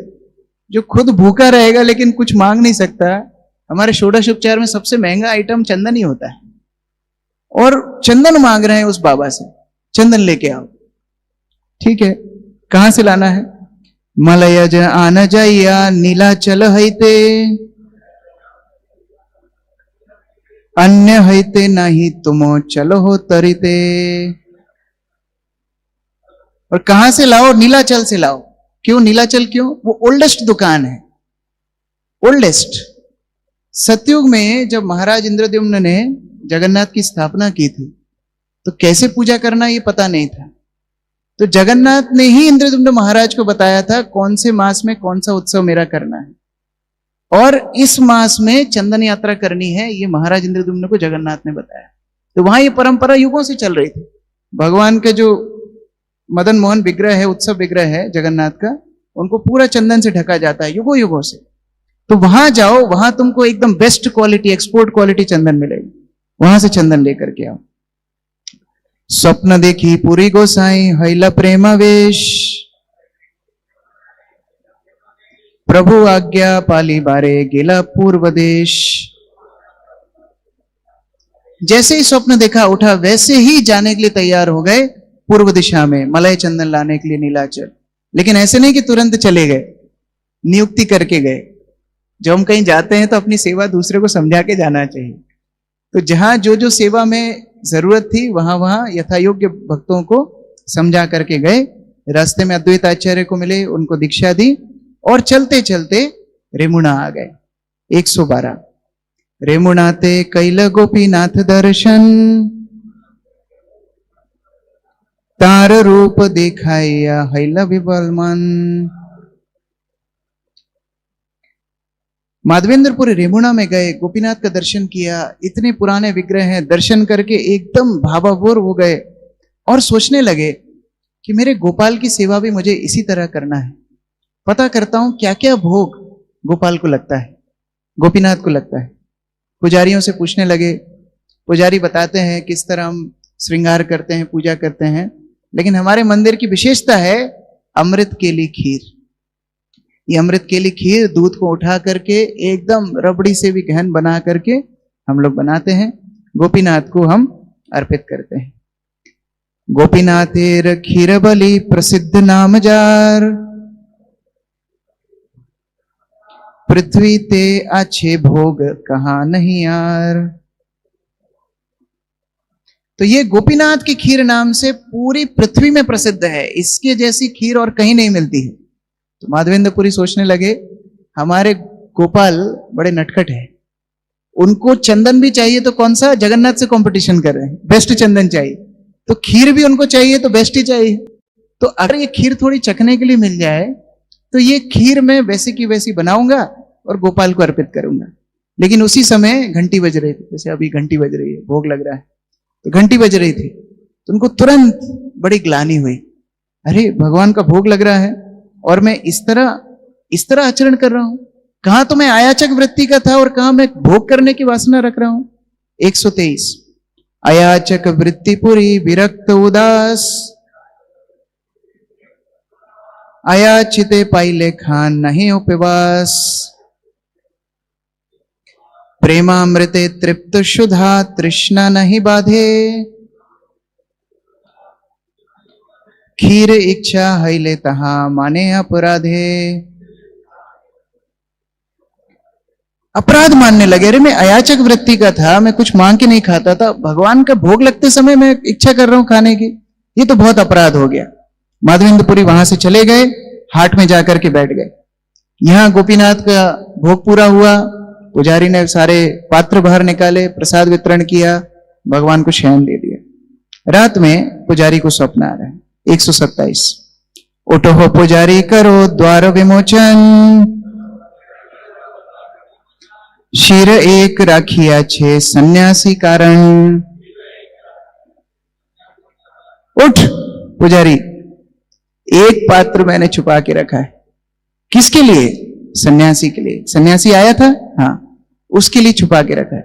Speaker 1: जो खुद भूखा रहेगा लेकिन कुछ मांग नहीं सकता। हमारे षोडश उपचार में सबसे महंगा आइटम चंदन ही होता है, और चंदन मांग रहे हैं उस बाबा से, चंदन लेके आओ। ठीक है, कहां से लाना है? मलयज आन जाइया नीलाचल हईते, अन्य हईते नहीं तुमो चलो हो तरिते। और कहां से लाओ? नीलाचल से लाओ। क्यों नीलाचल? क्यों? वो ओल्डेस्ट दुकान है, ओल्डेस्ट। सतयुग में जब महाराज इंद्रद्युम्न ने जगन्नाथ की स्थापना की थी तो कैसे पूजा करना ये पता नहीं था। तो जगन्नाथ ने ही इंद्रद्युम्न महाराज को बताया था कौन से मास में कौन सा उत्सव मेरा करना है, और इस मास में चंदन यात्रा करनी है, ये महाराज इंद्रद्युम्न को जगन्नाथ ने बताया। तो वहां ये परंपरा युगों से चल रही थी। भगवान के जो मदन मोहन विग्रह है, उत्सव विग्रह है जगन्नाथ का, उनको पूरा चंदन से ढका जाता है युगों युगों से। तो वहां जाओ, वहां तुमको एकदम बेस्ट क्वालिटी, एक्सपोर्ट क्वालिटी चंदन मिलेगी, वहां से चंदन लेकर के आओ। स्वप्न देखी पुरी गोसाई हैला प्रेमावेश, प्रभु आज्ञा पाली बारे गेला पूर्व देश। जैसे ही स्वप्न देखा, उठा, वैसे ही जाने के लिए तैयार हो गए पूर्व दिशा में मलय चंदन लाने के लिए नीलाचल। लेकिन ऐसे नहीं कि तुरंत चले गए, नियुक्ति करके गए। जब हम कहीं जाते हैं तो अपनी सेवा दूसरे को समझा के जाना चाहिए। तो जहां जो जो सेवा में जरूरत थी वहां वहां यथायोग्य भक्तों को समझा करके गए। रास्ते में अद्वैत आचार्य को मिले, उनको दीक्षा दी, और चलते चलते रेमुणा आ गए। 112 रेमुणाते कैल गोपीनाथ दर्शन, तार रूप दिखाइया हैला विबल मन। माधवेंद्रपुरी रेमुणा में गए, गोपीनाथ का दर्शन किया, इतने पुराने विग्रह हैं, दर्शन करके एकदम भावाविभोर हो गए और सोचने लगे कि मेरे गोपाल की सेवा भी मुझे इसी तरह करना है। पता करता हूं क्या क्या भोग गोपाल को लगता है, गोपीनाथ को लगता है। पुजारियों से पूछने लगे, पुजारी बताते हैं किस तरह हम श्रृंगार करते हैं, पूजा करते हैं, लेकिन हमारे मंदिर की विशेषता है अमृत केली खीर। ये अमृत केली खीर दूध को उठा करके एकदम रबड़ी से भी गहन बना करके हम लोग बनाते हैं, गोपीनाथ को हम अर्पित करते हैं। गोपीनाथेर खीर बलि प्रसिद्ध नाम जार, पृथ्वी ते अच्छे भोग कहां नहीं यार। तो ये गोपीनाथ की खीर नाम से पूरी पृथ्वी में प्रसिद्ध है, इसके जैसी खीर और कहीं नहीं मिलती है। तो माधवेंद्रपुरी सोचने लगे हमारे गोपाल बड़े नटखट है, उनको चंदन भी चाहिए तो कौन सा, जगन्नाथ से कंपटीशन कर रहे हैं, बेस्ट चंदन चाहिए, तो खीर भी उनको चाहिए तो बेस्ट ही चाहिए। तो अगर ये खीर थोड़ी चखने के लिए मिल जाए तो ये खीर मैं वैसे की वैसी बनाऊंगा और गोपाल को अर्पित करूंगा। लेकिन उसी समय घंटी बज रही थी, जैसे अभी घंटी बज रही है, भोग लग रहा है, तो घंटी बज रही थी, तो उनको तुरंत बड़ी ग्लानि हुई, अरे भगवान का भोग लग रहा है और मैं इस तरह आचरण कर रहा हूं, कहां तो मैं आयाचक वृत्ति का था और कहां मैं भोग करने की वासना रख रहा हूं। 123 अयाचक वृत्तिपुरी विरक्त उदास, अयाचिते पाइले खान नहीं उपवास, प्रेमामृते तृप्त शुद्धा तृष्णा नहीं बाधे, खीर इच्छा हईले तहा माने अपराधे। अपराध मानने लगे, अरे मैं अयाचक वृत्ति का था, मैं कुछ मांग के नहीं खाता था, भगवान का भोग लगते समय मैं इच्छा कर रहा हूं खाने की, ये तो बहुत अपराध हो गया। माधवेंद्रपुरी वहां से चले गए, हाट में जाकर के बैठ गए। यहां गोपीनाथ का भोग पूरा हुआ, पुजारी ने सारे पात्र बाहर निकाले, प्रसाद वितरण किया, भगवान को शयन दे दिया। रात में पुजारी को स्वप्न आ रहा है। 127 उठो हो पुजारी करो द्वार विमोचन, शीर एक राखिया छे सन्यासी कारण। उठ पुजारी, एक पात्र मैंने छुपा के रखा है, किसके लिए, सन्यासी के लिए, सन्यासी आया था, हाँ उसके लिए छुपा के रखा है।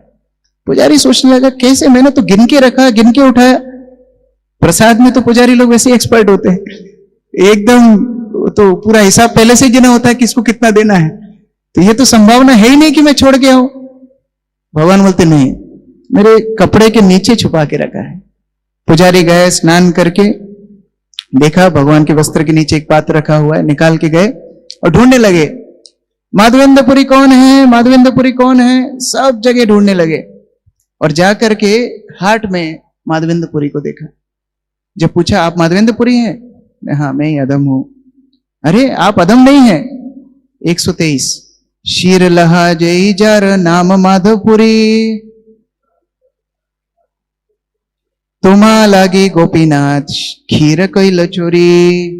Speaker 1: पुजारी सोचने लगा कैसे, मैंने तो गिन के रखा, गिन के उठाया। प्रसाद में तो पुजारी लोग वैसे एक्सपर्ट होते हैं, एकदम तो पूरा हिसाब पहले से गिना होता है किसको कितना देना है, तो ये तो संभावना है ही नहीं कि मैं छोड़ के आऊं। भगवान बोलते नहीं, मेरे कपड़े के नीचे छुपा के रखा है। पुजारी गए, स्नान करके देखा भगवान के वस्त्र के नीचे एक पात्र रखा हुआ है, निकाल के गए और ढूंढने लगे माधवेंद्रपुरी कौन है, माधवेंद्रपुरी कौन है, सब जगह ढूंढने लगे और जाकर के हाट में माधवेंद्रपुरी को देखा। जब पूछा आप माधवेंद्रपुरी हैं, हाँ मैं ही अधम हूं। अरे आप अधम नहीं है। 123 शीर लहा जय जार नाम माधवपुरी, तुमा लागी गोपीनाथ खीर कैल चोरी।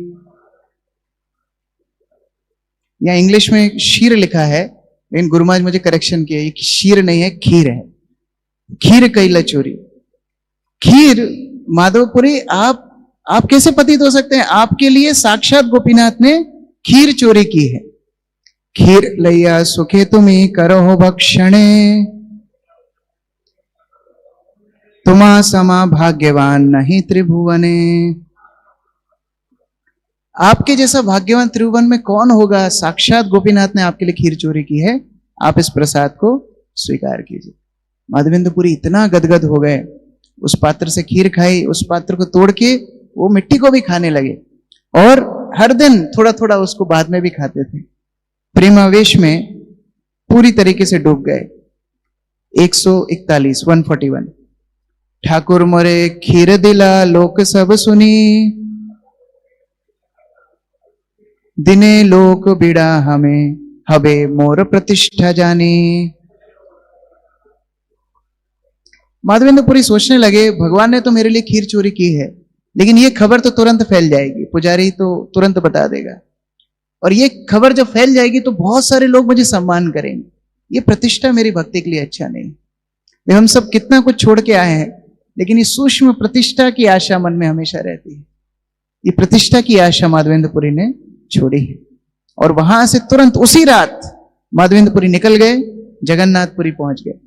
Speaker 1: या इंग्लिश में शीर लिखा है, लेकिन गुरु महाराज मुझे करेक्शन किया, ये शीर नहीं है, खीर है। खीर कैल चोरी, खीर माधवपुरी आप कैसे पतित हो सकते हैं, आपके लिए साक्षात गोपीनाथ ने खीर चोरी की है। खीर लैया सुखे तुम्ही करो भक्षणे, तुमा समा भाग्यवान नहीं त्रिभुवने। आपके जैसा भाग्यवान त्रिभुवन में कौन होगा, साक्षात गोपीनाथ ने आपके लिए खीर चोरी की है, आप इस प्रसाद को स्वीकार कीजिए। माधवेंद्रपुरी इतना गदगद हो गए, उस पात्र से खीर खाई, उस पात्र को तोड़ के वो मिट्टी को भी खाने लगे और हर दिन थोड़ा थोड़ा उसको बाद में भी खाते थे। प्रेमावेश में पूरी तरीके से डूब गए। 141 ठाकुर मोरे खीर दिला लोक सब सुनी, दिने लोक बिड़ा हमें हबे मोर प्रतिष्ठा जानी। माधवेंद्रपुरी सोचने लगे भगवान ने तो मेरे लिए खीर चोरी की है, लेकिन ये खबर तो तुरंत फैल जाएगी, पुजारी तो तुरंत बता देगा, और ये खबर जब फैल जाएगी तो बहुत सारे लोग मुझे सम्मान करेंगे, ये प्रतिष्ठा मेरी भक्ति के लिए अच्छा नहीं। वे हम सब कितना कुछ छोड़ के आए हैं, लेकिन ये सूक्ष्म प्रतिष्ठा की आशा मन में हमेशा रहती है। ये प्रतिष्ठा की आशा माधवेंद्रपुरी ने छोड़ी है, और वहां से तुरंत उसी रात माधवेंद्रपुरी निकल गए, जगन्नाथपुरी पहुंच गए।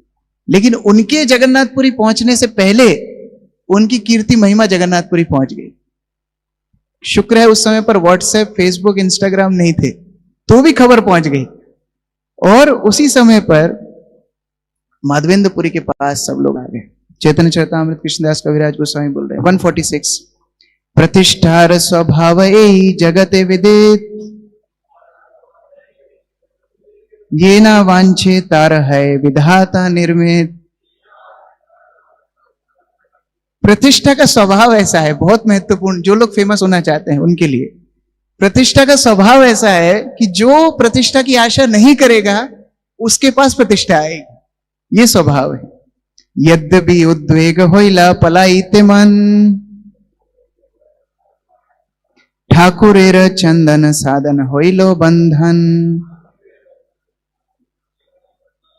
Speaker 1: लेकिन उनके जगन्नाथपुरी पहुंचने से पहले उनकी कीर्ति महिमा जगन्नाथपुरी पहुंच गई। शुक्र है उस समय पर व्हाट्सएप, फेसबुक, इंस्टाग्राम नहीं थे, तो भी खबर पहुंच गई। और उसी समय पर माधवेंद्रपुरी के पास सब लोग आ गए। चैतन्य चरितामृत कृष्णदास कविराज गोस्वामी बोल रहे हैं 146, प्रतिष्ठार स्वभाव एहि जगते विदित, ये ना वांछे तार है विधाता निर्मित। प्रतिष्ठा का स्वभाव ऐसा है, बहुत महत्वपूर्ण, जो लोग फेमस होना चाहते हैं उनके लिए प्रतिष्ठा का स्वभाव ऐसा है कि जो प्रतिष्ठा की आशा नहीं करेगा उसके पास प्रतिष्ठा आएगी। ये स्वभाव है। यद्यपि उद्वेग होइला पलाइते मन, ठाकुरेर चंदन साधन होइलो बंधन।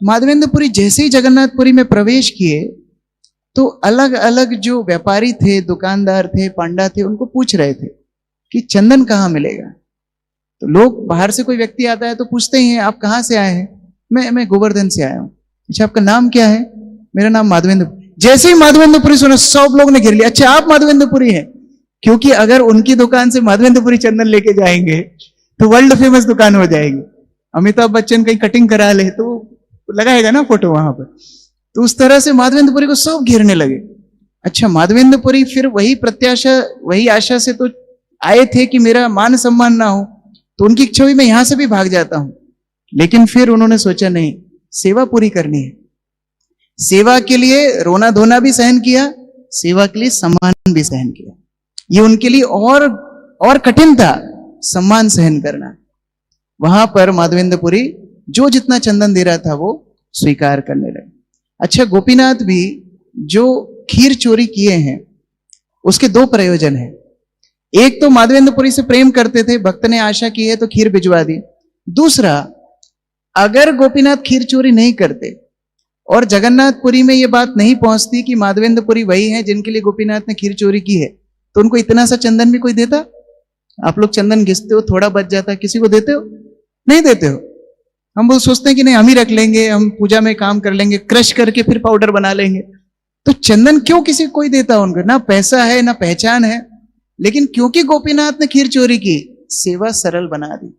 Speaker 1: माधवेंद्रपुरी जैसे ही जगन्नाथपुरी में प्रवेश किए तो अलग अलग जो व्यापारी थे, दुकानदार थे, पांडा थे, उनको पूछ रहे थे कि चंदन कहाँ मिलेगा। तो लोग, बाहर से कोई व्यक्ति आता है तो पूछते ही हैं, आप कहाँ से आए हैं? मैं गोवर्धन से आया हूं। अच्छा, आपका नाम क्या है? मेरा नाम माधवेंद्रपुरी। जैसे ही माधवेंद्रपुरी सुना, सब लोग ने घेर लिया, अच्छा आप माधवेंद्रपुरी हैं। क्योंकि अगर उनकी दुकान से माधवेंद्रपुरी चंदन लेके जाएंगे तो वर्ल्ड फेमस दुकान हो जाएगी। अमिताभ बच्चन कहीं कटिंग करा ले तो लगाएगा ना फोटो वहां पर। तो उस तरह से माधवेंद्रपुरी को सब घेरने लगे। अच्छा, माधवेंद्रपुरी फिर वही प्रत्याशा, वही आशा से तो आए थे कि मेरा मान सम्मान ना हो, तो उनकी इच्छा हुई मैं यहां से भी भाग जाता हूं। लेकिन फिर उन्होंने सोचा नहीं, सेवा पूरी करनी है। सेवा के लिए रोना धोना भी सहन किया, सेवा के लिए सम्मान भी सहन किया। ये उनके लिए और कठिन था, सम्मान सहन करना। वहां पर माधवेंद्रपुरी जो जितना चंदन दे रहा था वो स्वीकार करने लगे। अच्छा, गोपीनाथ भी जो खीर चोरी किए हैं उसके दो प्रयोजन हैं। एक तो माधवेंद्रपुरी से प्रेम करते थे, भक्त ने आशा की है तो खीर भिजवा दी। दूसरा, अगर गोपीनाथ खीर चोरी नहीं करते और जगन्नाथपुरी में यह बात नहीं पहुंचती कि माधवेंद्रपुरी वही है जिनके लिए गोपीनाथ ने खीर चोरी की है, तो उनको इतना सा चंदन भी कोई देता? आप लोग चंदन घिसते हो, थोड़ा बच जाता है, किसी को देते हो? नहीं देते हो। हम वो सोचते हैं कि नहीं, हम ही रख लेंगे, हम पूजा में काम कर लेंगे, क्रश करके फिर पाउडर बना लेंगे। तो चंदन क्यों किसी को कोई देता उनको? ना पैसा है ना पहचान है। लेकिन क्योंकि गोपीनाथ ने खीर चोरी की, सेवा सरल बना दी।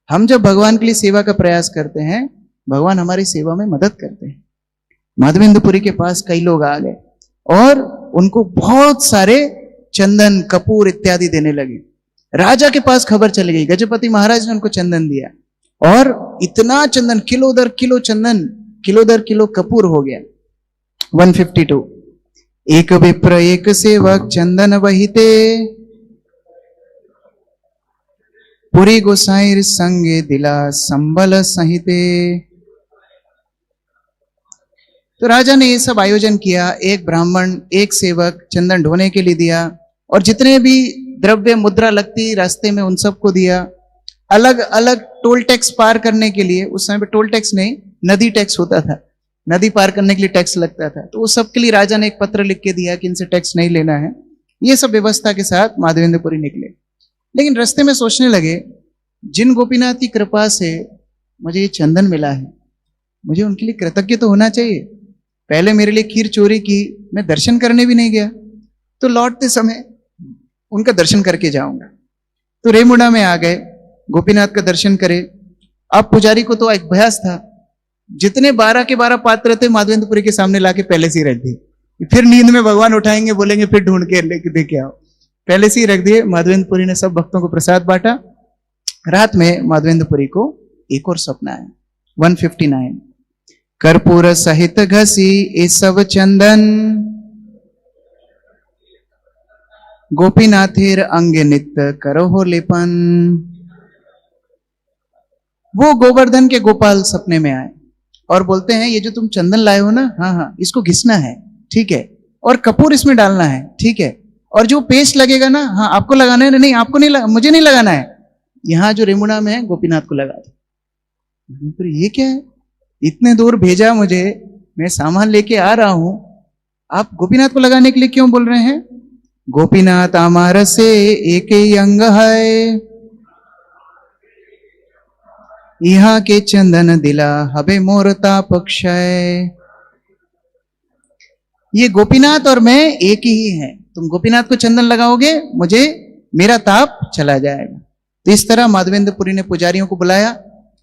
Speaker 1: हम जब भगवान के लिए सेवा का प्रयास करते हैं, भगवान हमारी सेवा में मदद करते हैं। माधवेंद्रपुरी के पास कई लोग आ गए और उनको बहुत सारे चंदन, कपूर इत्यादि देने लगे। राजा के पास खबर चली गई, गजपति महाराज ने उनको चंदन दिया, और इतना चंदन, किलो दर किलो चंदन, किलो दर किलो कपूर हो गया। 152, एक विप्र एक सेवक चंदन वहिते, पुरी गोसाई संगे दिला संबल सहिते। तो राजा ने ये सब आयोजन किया। एक ब्राह्मण, एक सेवक चंदन ढोने के लिए दिया, और जितने भी द्रव्य मुद्रा लगती रास्ते में उन सबको दिया। अलग अलग टोल टैक्स पार करने के लिए, उस समय पे टोल टैक्स नहीं, नदी टैक्स होता था, नदी पार करने के लिए टैक्स लगता था, तो उस सब के लिए राजा ने एक पत्र लिख के दिया कि इनसे टैक्स नहीं लेना है। ये सब व्यवस्था के साथ माधवेंद्रपुरी निकले। लेकिन रास्ते में सोचने लगे, जिन गोपीनाथ की कृपा से मुझे ये चंदन मिला है, मुझे उनके लिए कृतज्ञ तो होना चाहिए। पहले मेरे लिए खीर चोरी की, मैं दर्शन करने भी नहीं गया, तो लौटते समय उनका दर्शन करके जाऊंगा। तो रेमुडा में आ गए, गोपीनाथ का दर्शन करे। अब पुजारी को तो एक अभ्यास था, जितने 12 के 12 पात्र थे माधवेंद्रपुरी के सामने लाके पहले से ही रख दिए। फिर नींद में भगवान उठाएंगे, बोलेंगे फिर ढूंढ के लेके देके आओ, पहले से ही रख दिए। माधवेंद्रपुरी ने सब भक्तों को प्रसाद बांटा। रात में माधवेंद्रपुरी को एक और सपना आया। 159, कर्पूर सहित घसी ये सब चंदन, गोपीनाथेर अंगे नित्य करो हो लेपन। वो गोवर्धन के गोपाल सपने में आए और बोलते हैं, ये जो तुम चंदन लाए हो ना, हाँ हाँ, इसको घिसना है, ठीक है, और कपूर इसमें डालना है, ठीक है, और जो पेस्ट लगेगा ना, हाँ आपको लगाना है, नहीं आपको नहीं मुझे नहीं लगाना है, यहां जो रेमुणा में है गोपीनाथ को लगा दो। ये क्या है? इतने दूर भेजा मुझे, मैं सामान लेके आ रहा हूं, आप गोपीनाथ को लगाने के लिए क्यों बोल रहे हैं? गोपीनाथ आमार से एक ही अंग है, यहाँ के चंदन दिला हबे मोर ताप क्षय। ये गोपीनाथ और मैं एक ही हैं, तुम गोपीनाथ को चंदन लगाओगे, मुझे मेरा ताप चला जाएगा। तो इस तरह माधवेंद्रपुरी ने पुजारियों को बुलाया,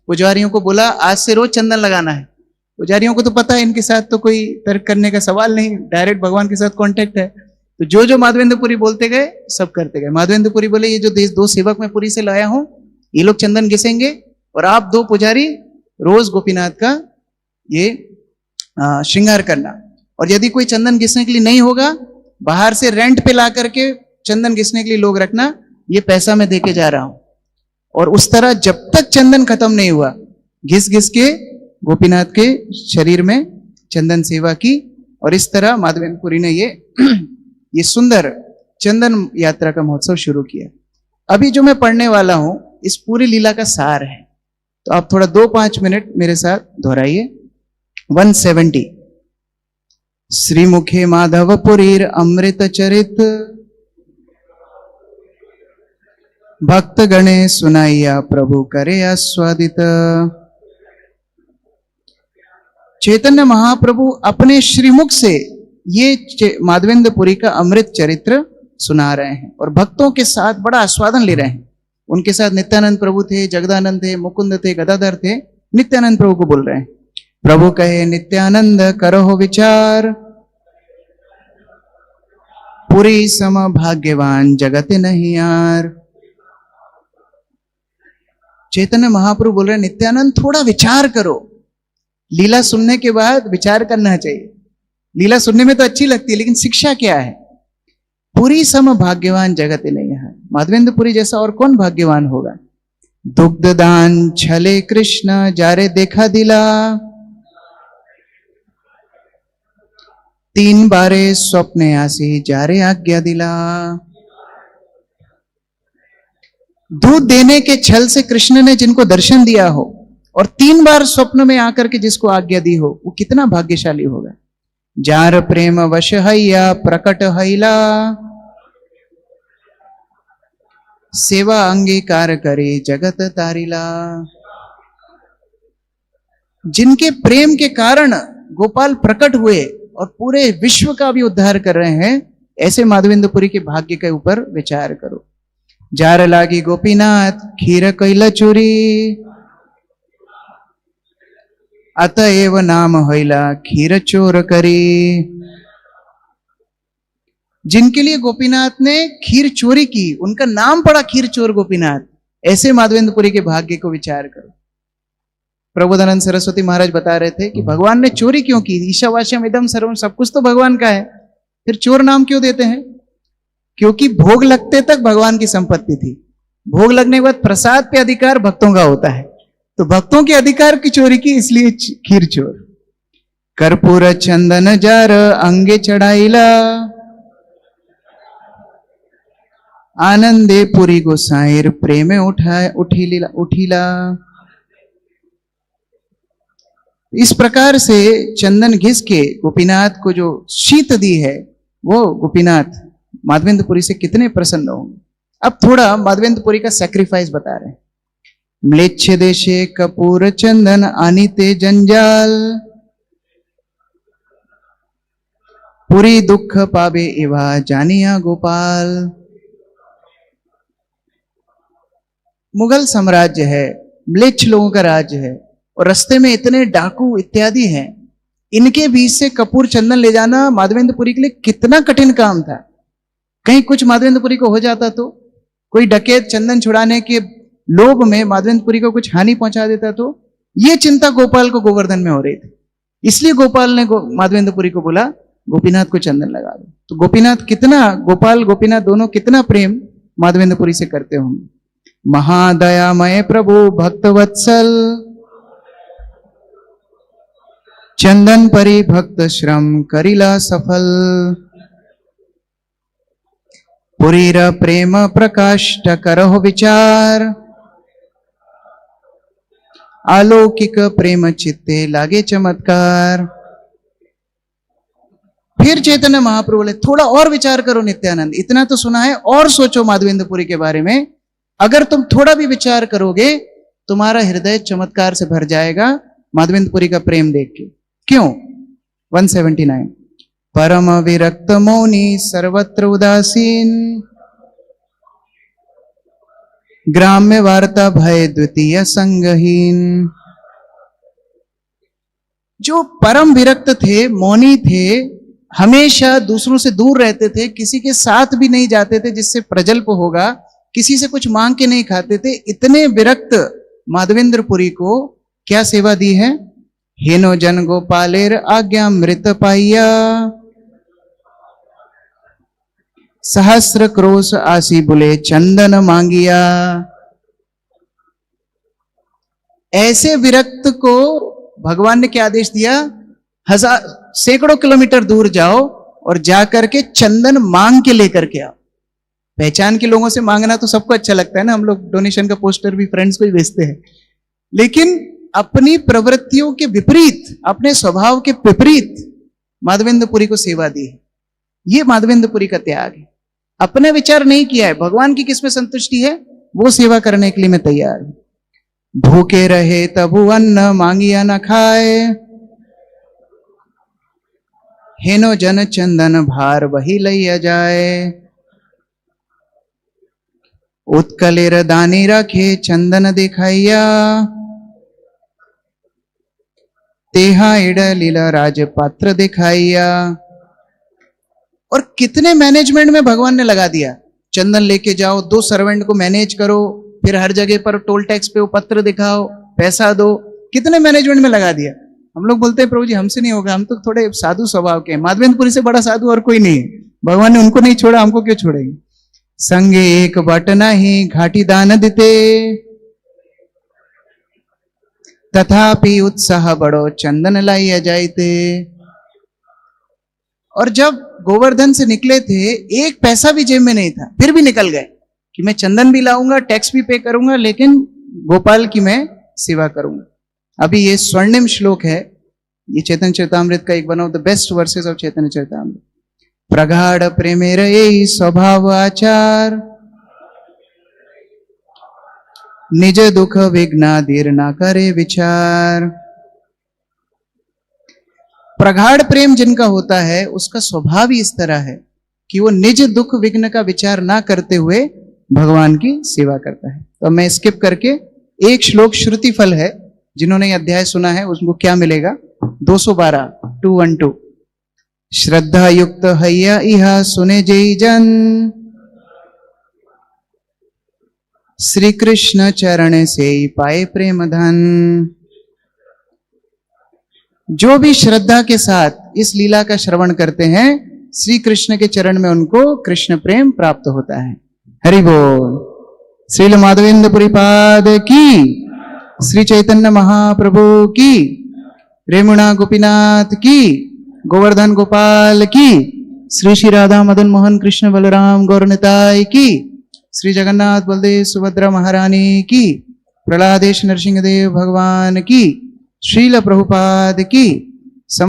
Speaker 1: पुजारियों को बोला आज से रोज चंदन लगाना है। पुजारियों को तो पता है इनके साथ तो कोई तर्क करने का सवाल नहीं, डायरेक्ट भगवान के साथ कांटेक्ट है। तो जो माधवेंद्रपुरी बोलते गए सब करते गए। माधवेंद्रपुरी बोले ये जो दो सेवक मैं पुरी से लाया हूं, ये लोग चंदन घिसेंगे और आप दो पुजारी रोज गोपीनाथ का ये श्रृंगार करना। और यदि कोई चंदन घिसने के लिए नहीं होगा, बाहर से रेंट पे ला करके चंदन घिसने के लिए लोग रखना, ये पैसा मैं देके जा रहा हूं। और उस तरह जब तक चंदन खत्म नहीं हुआ, घिस घिस के गोपीनाथ के शरीर में चंदन सेवा की। और इस तरह माधवेंद्रपुरी ने ये सुंदर चंदन यात्रा का महोत्सव शुरू किया। अभी जो मैं पढ़ने वाला हूं इस पूरी लीला का सार है, तो आप थोड़ा 2-5 मिनट मेरे साथ दोहराइए। 170 श्रीमुखे माधवपुरीर अमृत चरित, भक्त गणे सुनाइया प्रभु करे आस्वादित। चैतन्य महाप्रभु अपने श्रीमुख से ये माधवेंद्रपुरी का अमृत चरित्र सुना रहे हैं और भक्तों के साथ बड़ा आस्वादन ले रहे हैं। उनके साथ नित्यानंद प्रभु थे, जगदानंद थे, मुकुंद थे, गदाधर थे। नित्यानंद प्रभु को बोल रहे हैं, प्रभु कहे नित्यानंद करो विचार, पुरी सम भाग्यवान जगत नहीं यार। चैतन्य महाप्रभु बोल रहे हैं नित्यानंद थोड़ा विचार करो, लीला सुनने के बाद विचार करना चाहिए। लीला सुनने में तो अच्छी लगती है, लेकिन शिक्षा क्या है? पुरी सम भाग्यवान जगत नहीं है। माधवेंद्रपुरी जैसा और कौन भाग्यवान होगा? दुग्ध दान छले कृष्ण जारे देखा दिला, 3 बारे स्वप्ने आसी जारे आज्ञा दिला। दूध देने के छल से कृष्ण ने जिनको दर्शन दिया हो और 3 बार स्वप्न में आकर के जिसको आज्ञा दी हो, वो कितना भाग्यशाली होगा। जार प्रेम वश हैया प्रकट हैला, सेवा अंगीकार करे जगत तारिला। जिनके प्रेम के कारण गोपाल प्रकट हुए और पूरे विश्व का भी उद्धार कर रहे हैं, ऐसे माधवेंद्रपुरी के भाग्य के ऊपर विचार करो। जार लागी गोपीनाथ खीर कैला चोरी, अतएव नाम हैला खीर चोर करी। जिनके लिए गोपीनाथ ने खीर चोरी की, उनका नाम पड़ा खीर चोर गोपीनाथ। ऐसे माधवेंद्रपुरी के भाग्य को विचार करो। प्रबोधानंद सरस्वती महाराज बता रहे थे कि भगवान ने चोरी क्यों की? ईशावास्यम इदम सर्वम, सब कुछ तो भगवान का है, फिर चोर नाम क्यों देते हैं? क्योंकि भोग लगते तक भगवान की संपत्ति थी, भोग लगने के बाद प्रसाद पे अधिकार भक्तों का होता है, तो भक्तों के अधिकार की चोरी की, इसलिए खीर चोर। कर्पूर चंदन जार अंगे चढ़ाईला, आनंदे पुरी गोसाईर प्रेम उठीला। इस प्रकार से चंदन घिस के गोपीनाथ को जो शीत दी है, वो गोपीनाथ माधवेंद्रपुरी से कितने प्रसन्न होंगे। अब थोड़ा माधवेंद्रपुरी का सैक्रिफाइस बता रहे हैं। म्लेच्छ देशे कपूर चंदन आनीते जंजाल, पुरी दुख पावे एवा जानिया गोपाल। मुगल साम्राज्य है, म्लेच्छ लोगों का राज्य है, और रास्ते में इतने डाकू इत्यादि हैं, इनके बीच से कपूर चंदन ले जाना माधवेंद्रपुरी के लिए कितना कठिन काम था। कहीं कुछ माधवेंद्रपुरी को हो जाता तो, कोई डकैत चंदन छुड़ाने के लोभ में माधवेंद्रपुरी को कुछ हानि पहुंचा देता तो, ये चिंता गोपाल को गोवर्धन में हो रही थी। इसलिए गोपाल ने माधवेंद्रपुरी को बोला गोपीनाथ को चंदन लगा दो। तो गोपीनाथ कितना, गोपाल गोपीनाथ दोनों कितना प्रेम माधवेंद्रपुरी से करते होंगे। महादयामय प्रभु भक्त वत्सल, चंदन परी भक्त श्रम करिला सफल। पुरीर प्रेम प्रकाष्ट करहो विचार, अलौकिक प्रेम चित्ते लागे चमत्कार। फिर चैतन्य महाप्रभु बोले थोड़ा और विचार करो नित्यानंद, इतना तो सुना है और सोचो माधवेंद्रपुरी के बारे में। अगर तुम थोड़ा भी विचार करोगे तुम्हारा हृदय चमत्कार से भर जाएगा माधवेंद्रपुरी का प्रेम देख के। क्यों? 179 परम विरक्त मौनी सर्वत्र उदासीन, ग्राम्य वार्ता भय द्वितीय संगहीन। जो परम विरक्त थे, मौनी थे, हमेशा दूसरों से दूर रहते थे, किसी के साथ भी नहीं जाते थे जिससे प्रजल्प होगा, किसी से कुछ मांग के नहीं खाते थे, इतने विरक्त माधवेंद्रपुरी को क्या सेवा दी है? हेनो जन गोपालेर आज्ञा मृत पाइया, सहस्र क्रोश आसी बुले चंदन मांगिया। ऐसे विरक्त को भगवान ने क्या आदेश दिया? सैकड़ों किलोमीटर दूर जाओ और जाकर के चंदन मांग के लेकर के आओ। पहचान के लोगों से मांगना तो सबको अच्छा लगता है ना, हम लोग डोनेशन का पोस्टर भी फ्रेंड्स को ही भेजते हैं, लेकिन अपनी प्रवृत्तियों के विपरीत, अपने स्वभाव के विपरीत माधवेंद्रपुरी को सेवा दी है। ये माधवेंद्रपुरी का त्याग है। अपने विचार नहीं किया है, भगवान की किसमें संतुष्टि है वो सेवा करने के लिए मैं तैयार हूं। भूखे रहे तबु अन्न मांगिया न खाए, हेनो जन चंदन भार वही लैया जाए। उत्कलेर दानी रखे चंदन दिखाइया, तेहा इड लीला राज पात्र दिखाइया। और कितने मैनेजमेंट में भगवान ने लगा दिया, चंदन लेके जाओ, 2 सर्वेंट को मैनेज करो, फिर हर जगह पर टोल टैक्स पे वो पत्र दिखाओ, पैसा दो, कितने मैनेजमेंट में लगा दिया। हम लोग बोलते हैं प्रभु जी हमसे नहीं होगा, हम तो थोड़े साधु स्वभाव के हैं, माधवेंद्रपुरी से बड़ा साधु और कोई नहीं है, भगवान ने उनको नहीं छोड़ा, हमको क्यों छोड़ेंगे। संगे एक बट नहीं घाटी दान देते, तथापि उत्साह बड़ो चंदन लाइया जाइते। और जब गोवर्धन से निकले थे, एक पैसा भी जेब में नहीं था, फिर भी निकल गए कि मैं चंदन भी लाऊंगा, टैक्स भी पे करूंगा, लेकिन गोपाल की मैं सेवा करूंगा। अभी ये स्वर्णिम श्लोक है, ये चैतन्य चरितामृत का एक one of the best verses of Chaitanya Charitamrita. प्रगाढ़ प्रेमेर यही स्वभाव आचार, निज दुख विघ्ना दीर ना करे विचार। प्रगाढ़ प्रेम जिनका होता है उसका स्वभाव ही इस तरह है कि वो निज दुख विघ्न का विचार ना करते हुए भगवान की सेवा करता है। तो मैं स्किप करके एक श्लोक श्रुति फल है, जिन्होंने ये अध्याय सुना है उनको क्या मिलेगा? 212 212। श्रद्धा युक्त हैया इहा सुने जय जन, श्री कृष्ण चरण से पाए प्रेम धन। जो भी श्रद्धा के साथ इस लीला का श्रवण करते हैं, श्री कृष्ण के चरण में उनको कृष्ण प्रेम प्राप्त होता है। हरि बोल। श्रील माधवेंद्रपुरी पाद की, श्री चैतन्य महाप्रभु की, रेमुणा गोपीनाथ की, गोवर्धन गोपाल की, श्री श्री राधा मदन मोहन कृष्ण बलराम गौरनिताय की, श्री जगन्नाथ बलदेव सुभद्रा महारानी की, प्रहलादेश नरसिंह देव भगवान की, श्रील प्रभुपाद की।